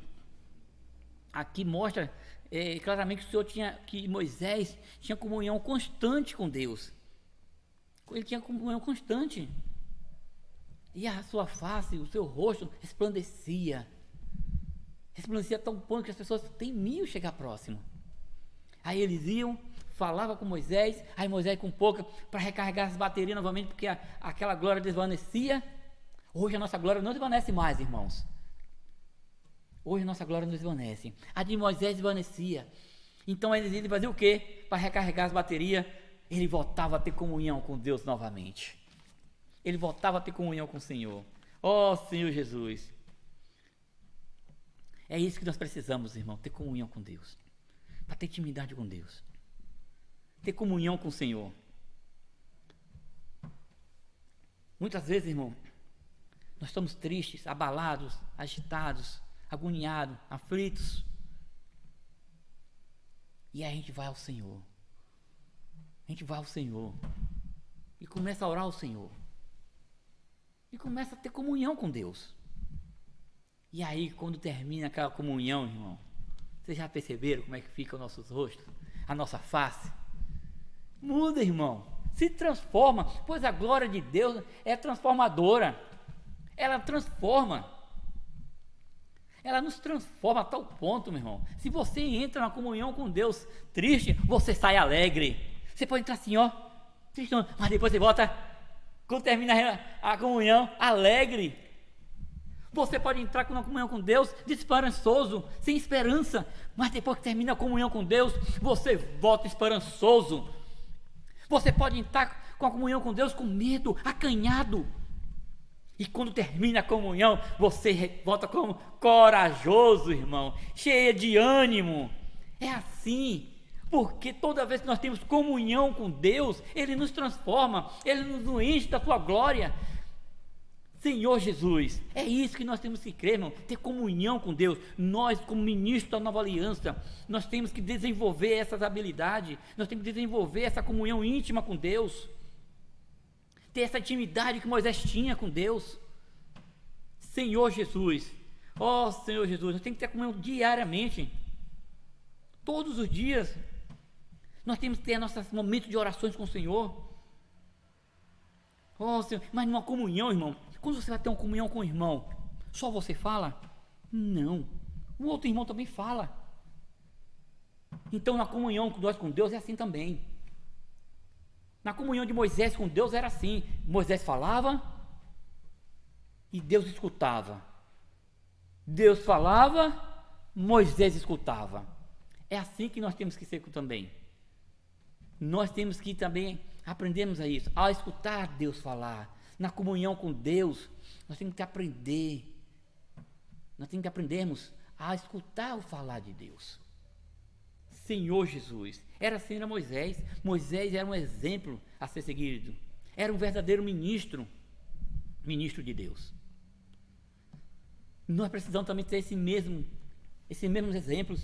Aqui mostra claramente que Moisés tinha comunhão constante com Deus. Ele tinha comunhão constante. E a sua face, o seu rosto resplandecia. Resplandecia tão ponto que as pessoas temiam chegar próximo. Aí eles iam, falavam com Moisés, aí Moisés com pouca, para recarregar as baterias novamente, porque aquela glória desvanecia. Hoje a nossa glória não desvanece mais, irmãos. Hoje a nossa glória não desvanece. A de Moisés desvanecia. Então ele fazia o quê? Para recarregar as baterias, ele voltava a ter comunhão com Deus novamente. ele voltava a ter comunhão com o Senhor. Ó Senhor Jesus. É isso que nós precisamos, irmão, ter comunhão com Deus. Para ter intimidade com Deus. Ter comunhão com o Senhor. Muitas vezes, irmão, nós estamos tristes, abalados, agitados, agoniados, aflitos. E aí a gente vai ao Senhor. A gente vai ao Senhor. E começa a orar ao Senhor. E começa a ter comunhão com Deus. E aí, quando termina aquela comunhão, irmão, vocês já perceberam como é que fica os nossos rostos? A nossa face? Muda, irmão. Se transforma, pois a glória de Deus é transformadora. Ela transforma. Ela nos transforma a tal ponto, meu irmão. Se você entra na comunhão com Deus triste, você sai alegre. Você pode entrar assim, ó, triste, mas depois você volta, quando termina a comunhão, alegre. Você pode entrar com uma comunhão com Deus desesperançoso, sem esperança, mas depois que termina a comunhão com Deus, você volta esperançoso. Você pode entrar com a comunhão com Deus com medo, acanhado. E quando termina a comunhão, você volta como corajoso, irmão, cheio de ânimo. É assim, porque toda vez que nós temos comunhão com Deus, Ele nos transforma, Ele nos enche da sua glória. Senhor Jesus, é isso que nós temos que crer, irmão, ter comunhão com Deus. Nós, como ministros da nova aliança, nós temos que desenvolver essas habilidades, nós temos que desenvolver essa comunhão íntima com Deus, ter essa intimidade que Moisés tinha com Deus. Senhor Jesus, ó Senhor Jesus, nós temos que ter comunhão diariamente, todos os dias, nós temos que ter nossos momentos de orações com o Senhor. Ó Senhor, mas numa comunhão, irmão, quando você vai ter uma comunhão com o irmão, só você fala? Não, o outro irmão também fala. Então na comunhão que nós com Deus é assim também. Na comunhão de Moisés com Deus era assim, Moisés falava e Deus escutava. Deus falava, Moisés escutava. É assim que nós temos que ser também. Nós temos que também aprendermos a isso, a escutar Deus falar. Na comunhão com Deus, nós temos que aprender. Nós temos que aprendermos a escutar o falar de Deus. Senhor Jesus, era assim, era Moisés. Moisés era um exemplo a ser seguido. Era um verdadeiro ministro de Deus. Nós precisamos também ter esses mesmos exemplos.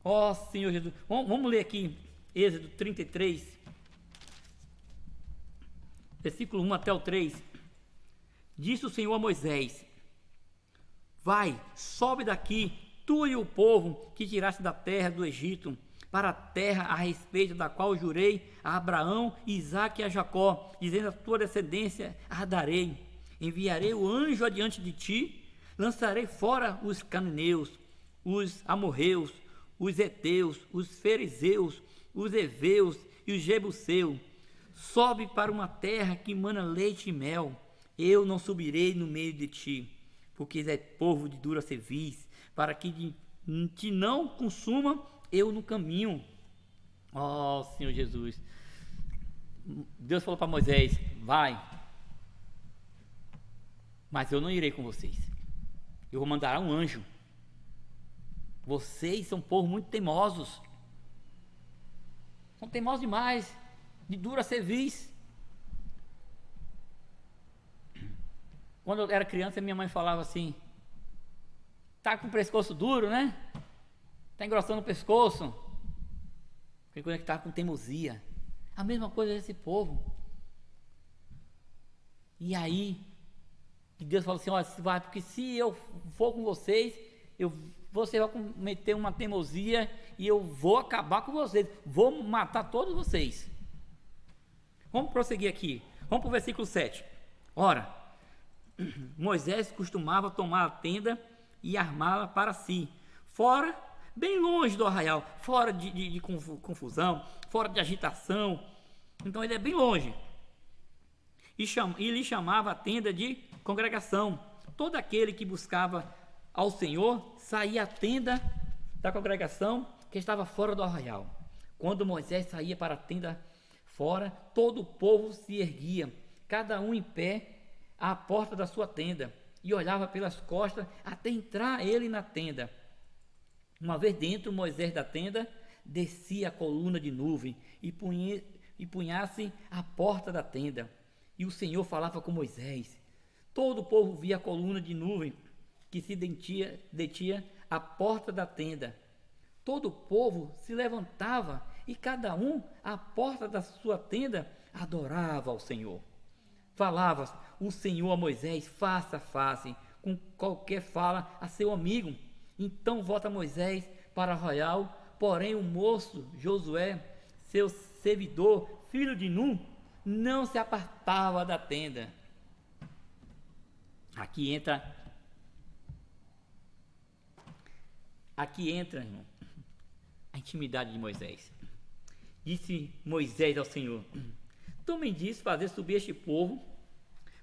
Ó Senhor Jesus, vamos ler aqui Êxodo 33, versículo 1 até o 3. Disse o Senhor a Moisés: vai, sobe daqui, tu e o povo que tiraste da terra do Egito, para a terra a respeito da qual jurei a Abraão, Isaque e a Jacó, dizendo: a tua descendência a darei. Enviarei o anjo adiante de ti, lançarei fora os cananeus, os amorreus, os heteus, os fariseus, os heveus e os jebuseus. Sobe para uma terra que mana leite e mel. Eu não subirei no meio de ti, porque és povo de dura cerviz, para que te não consuma eu no caminho. Ó Senhor Jesus, Deus falou para Moisés: vai, mas eu não irei com vocês, eu vou mandar um anjo. Vocês são um povo muito teimosos, são teimosos demais, de dura cerviz. Quando eu era criança, minha mãe falava assim: tá com o pescoço duro, né? Tá engrossando o pescoço. Porque quando é que tá com teimosia. A mesma coisa desse povo. E aí, Deus falou assim: olha, vai, porque se eu for com vocês, você vai cometer uma teimosia e eu vou acabar com vocês, vou matar todos vocês. Vamos prosseguir aqui, vamos para o versículo 7. Ora, Moisés costumava tomar a tenda e armá-la para si, fora, bem longe do arraial, fora de confusão, fora de agitação. Então ele é bem longe. E lhe chamava a tenda de congregação. Todo aquele que buscava ao Senhor saía à tenda da congregação que estava fora do arraial. Quando Moisés saía para a tenda fora, todo o povo se erguia cada um em pé à porta da sua tenda, e olhava pelas costas até entrar ele na tenda. Uma vez dentro, Moisés da tenda, descia a coluna de nuvem e punha-se à porta da tenda. E o Senhor falava com Moisés. Todo o povo via a coluna de nuvem que se detinha à porta da tenda. Todo o povo se levantava e cada um à porta da sua tenda adorava ao Senhor. Falava o Senhor a Moisés face a face, com qualquer fala a seu amigo. Então volta Moisés para o arraial, porém o moço Josué, seu servidor, filho de Nun, não se apartava da tenda. Aqui entra, irmão, a intimidade de Moisés. Disse Moisés ao Senhor: Tu me disse fazer subir este povo,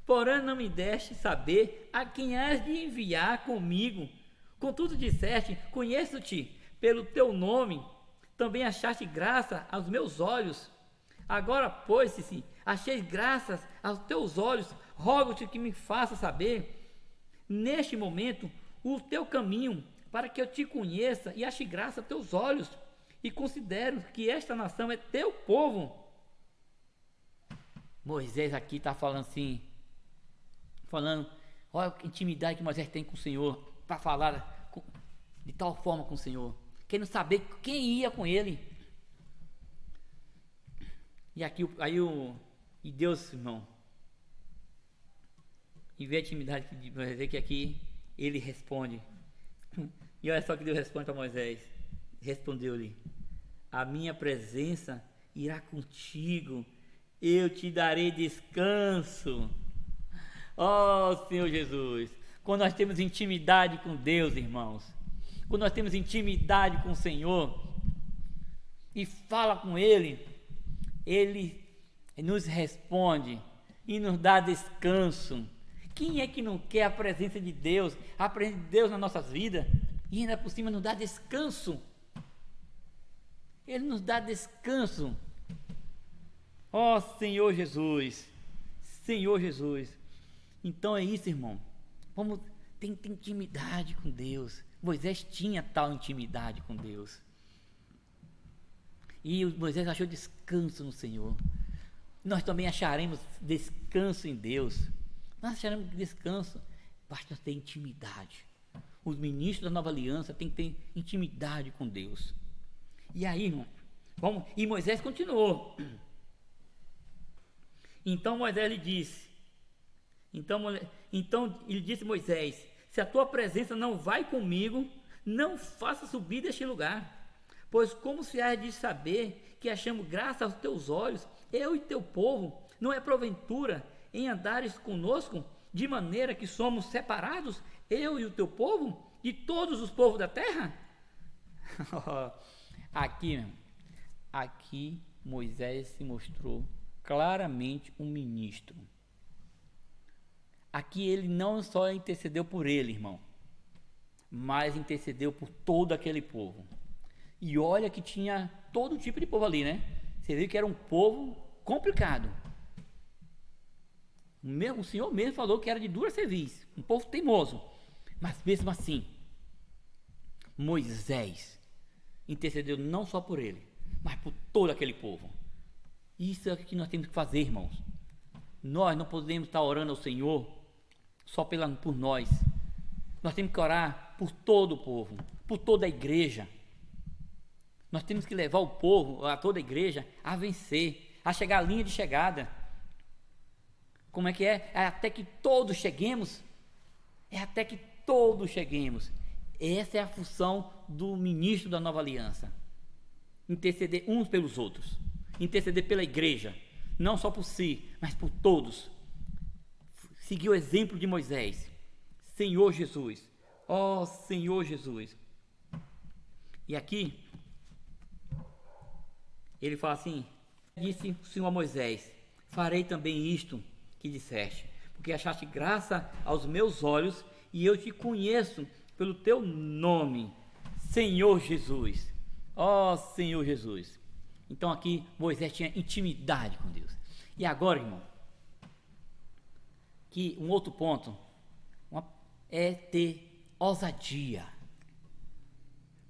porém não me deste saber a quem has de enviar comigo. Contudo disseste: Conheço-te pelo teu nome, também achaste graça aos meus olhos. Agora, pois, se achei graças aos teus olhos, rogo-te que me faça saber, neste momento, o teu caminho, para que eu te conheça e ache graça aos teus olhos, e considero que esta nação é teu povo. Moisés aqui está falando assim, olha a intimidade que Moisés tem com o Senhor, para falar de tal forma com o Senhor, querendo saber quem ia com ele. E aqui, e Deus, irmão, e vê a intimidade de Moisés, que aqui ele responde. E olha só que Deus responde para Moisés. Respondeu-lhe: a minha presença irá contigo, eu te darei descanso. Ó Senhor Jesus, quando nós temos intimidade com Deus, irmãos, quando nós temos intimidade com o Senhor e fala com Ele, Ele nos responde e nos dá descanso. Quem é que não quer a presença de Deus, a presença de Deus nas nossas vidas, e ainda por cima nos dá descanso? Ele nos dá descanso. Ó Senhor Jesus, Senhor Jesus. Então é isso, irmão, vamos ter intimidade com Deus. Moisés tinha tal intimidade com Deus, e Moisés achou descanso no Senhor. Nós também acharemos descanso em Deus. Nós acharemos descanso, basta ter intimidade. Os ministros da nova aliança têm que ter intimidade com Deus. E aí, irmão, e Moisés continuou. Então Moisés lhe disse, então ele disse a Moisés: se a tua presença não vai comigo, não faça subir deste lugar, pois como se há de saber que achamos graça aos teus olhos, eu e teu povo, não é porventura em andares conosco, de maneira que somos separados, eu e o teu povo, de todos os povos da terra? Aqui Moisés se mostrou claramente um ministro. Aqui ele não só intercedeu por ele, irmão, mas intercedeu por todo aquele povo. E olha que tinha todo tipo de povo ali, né? Você viu que era um povo complicado. O Senhor mesmo falou que era de dura cerviz, um povo teimoso. Mas mesmo assim, Moisés intercedeu não só por ele, mas por todo aquele povo. Isso é o que nós temos que fazer, irmãos. Nós não podemos estar orando ao Senhor só por nós. Nós temos que orar por todo o povo, por toda a igreja. Nós temos que levar o povo, a toda a igreja, a vencer, a chegar à linha de chegada. Como é que é? É até que todos cheguemos. É até que todos cheguemos. Essa é a função do ministro da nova aliança. Interceder uns pelos outros. Interceder pela igreja. Não só por si, mas por todos. Seguir o exemplo de Moisés. Senhor Jesus. Ó Senhor Jesus. E aqui, ele fala assim: disse o Senhor a Moisés: farei também isto que disseste, porque achaste graça aos meus olhos, e eu te conheço pelo teu nome, Senhor Jesus. Ó Senhor Jesus. Então aqui Moisés tinha intimidade com Deus. E agora, irmão, que um outro ponto é ter ousadia.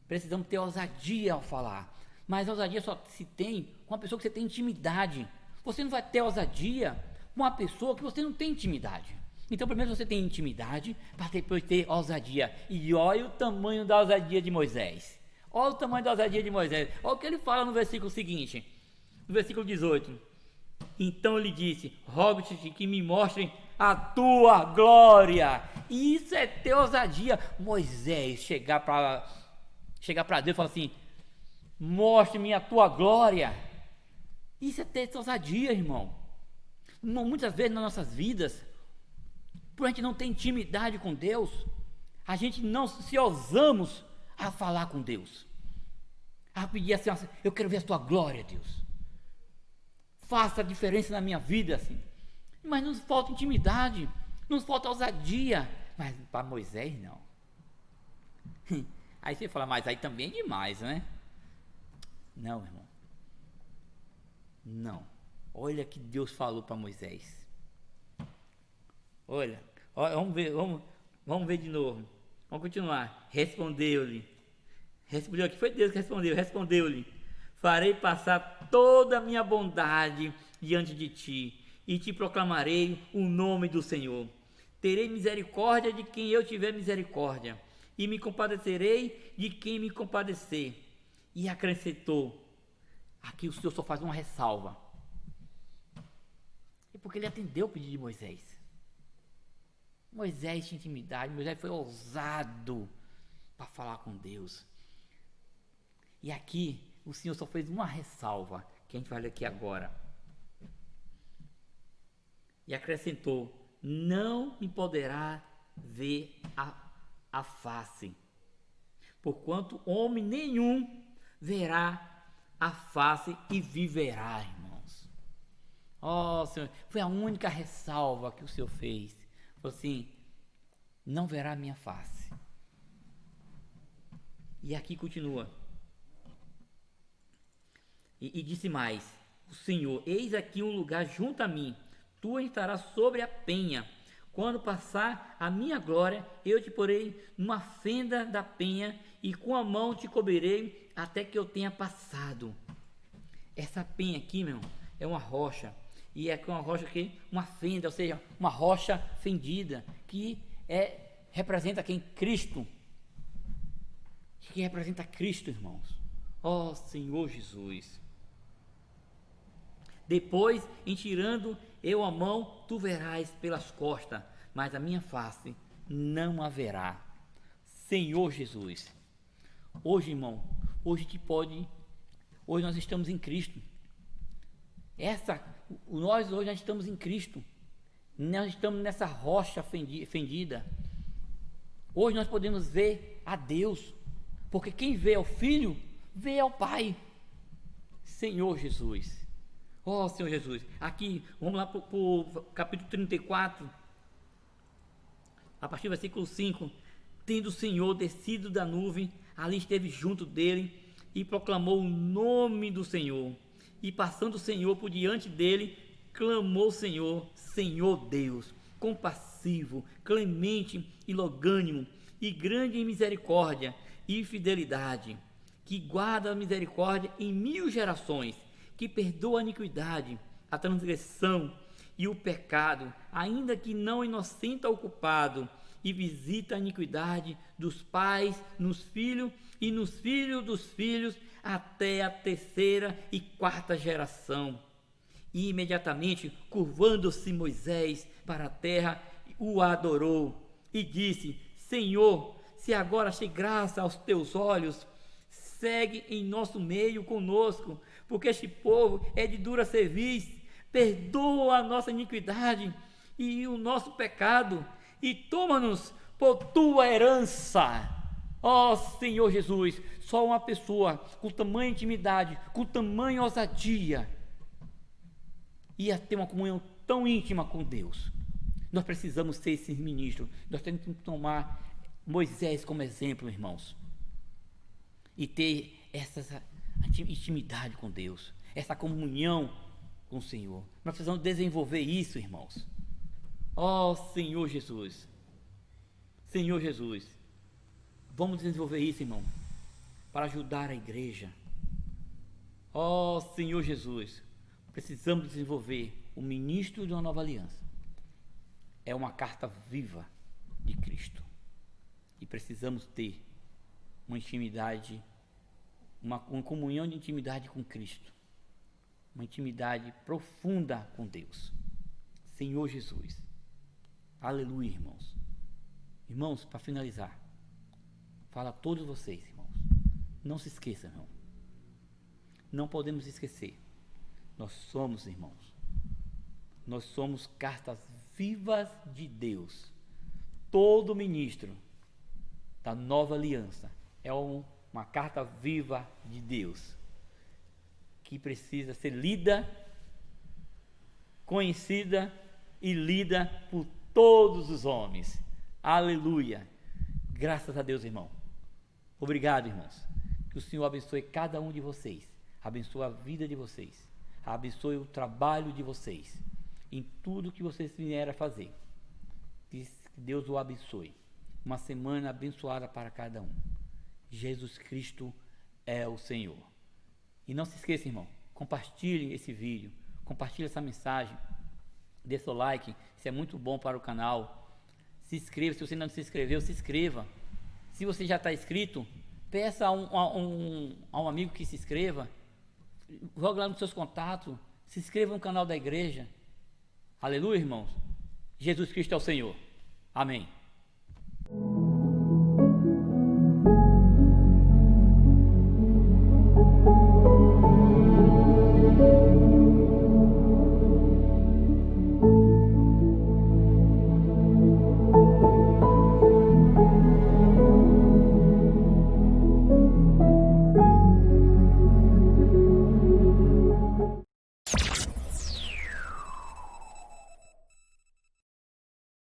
Precisamos ter ousadia ao falar. Mas a ousadia só se tem com uma pessoa que você tem intimidade. Você não vai ter ousadia com uma pessoa que você não tem intimidade. Então, primeiro você tem intimidade, para depois ter ousadia. E olha o tamanho da ousadia de Moisés. Olha o tamanho da ousadia de Moisés. Olha o que ele fala no versículo seguinte, no versículo 18. Então ele disse: rogo-te que me mostrem a tua glória. E isso é ter ousadia. Moisés chegar para Deus e falar assim: mostre-me a tua glória. Isso é ter ousadia, irmão. Muitas vezes nas nossas vidas, por a gente não ter intimidade com Deus, a gente não se ousamos a falar com Deus, a pedir assim: eu quero ver a tua glória, Deus. Faça a diferença na minha vida, assim. Mas nos falta intimidade, nos falta ousadia. Mas para Moisés, não. Aí você fala: mas aí também é demais, né? Não, irmão. Não. Olha que Deus falou para Moisés. Olha, vamos ver de novo. Vamos continuar. Respondeu-lhe. Respondeu, aqui foi Deus que respondeu. Respondeu-lhe: farei passar toda a minha bondade diante de ti, e te proclamarei o nome do Senhor. Terei misericórdia de quem eu tiver misericórdia, e me compadecerei de quem me compadecer. E acrescentou, aqui o Senhor só faz uma ressalva, é porque ele atendeu o pedido de Moisés. Moisés tinha intimidade, Moisés foi ousado para falar com Deus. E aqui o Senhor só fez uma ressalva, que a gente vai ler aqui agora. E acrescentou: não me poderá ver a face, porquanto homem nenhum verá a face e viverá, irmãos. Ó Senhor, foi a única ressalva que o Senhor fez. Falou assim: não verá a minha face. E aqui continua. E disse mais: o Senhor: eis aqui um lugar junto a mim, tu estarás sobre a penha. Quando passar a minha glória, eu te porei numa fenda da penha, e com a mão te cobrirei até que eu tenha passado. Essa penha aqui, meu irmão, é uma rocha. E é uma rocha aqui, uma fenda, ou seja, uma rocha fendida, que representa quem? Cristo. Que representa Cristo, irmãos. Ó Senhor Jesus. Depois, em tirando eu a mão, tu verás pelas costas, mas a minha face não haverá. Senhor Jesus. Hoje, irmão, hoje nós estamos em Cristo. Nós hoje estamos em Cristo. Nós estamos nessa rocha fendida. Hoje nós podemos ver a Deus, porque quem vê ao Filho, vê ao Pai. Senhor Jesus. Ó Senhor Jesus. Aqui, vamos lá para o capítulo 34, a partir do versículo 5. Tendo o Senhor descido da nuvem, ali esteve junto dele e proclamou o nome do Senhor. E passando o Senhor por diante dele, clamou o Senhor: Senhor Deus, compassivo, clemente e longânimo, e grande em misericórdia e fidelidade, que guarda a misericórdia em 1000 gerações, que perdoa a iniquidade, a transgressão e o pecado, ainda que não inocenta o culpado, e visita a iniquidade dos pais nos filhos e nos filhos dos filhos, até a 3ª e 4ª geração. E imediatamente, curvando-se Moisés para a terra, o adorou e disse: Senhor, se agora achei graça aos teus olhos, segue em nosso meio conosco, porque este povo é de dura cerviz. Perdoa a nossa iniquidade e o nosso pecado, e toma-nos por tua herança. Ó Senhor Jesus, só uma pessoa com tamanha intimidade, com tamanha ousadia, ia ter uma comunhão tão íntima com Deus. Nós precisamos ser esses ministros. Nós temos que tomar Moisés como exemplo, irmãos, e ter essa intimidade com Deus, essa comunhão com o Senhor. Nós precisamos desenvolver isso, irmãos. Ó Senhor Jesus, Senhor Jesus, vamos desenvolver isso, irmão, para ajudar a igreja. Ó Senhor Jesus, precisamos desenvolver o ministro de uma nova aliança. É uma carta viva de Cristo. E precisamos ter uma intimidade, uma comunhão de intimidade com Cristo. Uma intimidade profunda com Deus. Senhor Jesus. Aleluia, irmãos. Irmãos, para finalizar, fala a todos vocês, irmãos. Não se esqueçam, irmão. Não podemos esquecer. Nós somos, irmãos. Nós somos cartas vivas de Deus. Todo ministro da nova aliança é uma carta viva de Deus, que precisa ser lida, conhecida e lida por todos os homens. Aleluia! Graças a Deus, irmão. Obrigado, irmãos. Que o Senhor abençoe cada um de vocês, abençoe a vida de vocês, abençoe o trabalho de vocês, em tudo que vocês vieram a fazer. Que Deus o abençoe. Uma semana abençoada para cada um. Jesus Cristo é o Senhor. E não se esqueça, irmão, compartilhe esse vídeo, compartilhe essa mensagem, dê seu like, isso é muito bom para o canal. Se inscreva, se você não se inscreveu, se inscreva. Se você já está inscrito, peça a um amigo que se inscreva, jogue lá nos seus contatos, se inscreva no canal da igreja. Aleluia, irmãos. Jesus Cristo é o Senhor. Amém.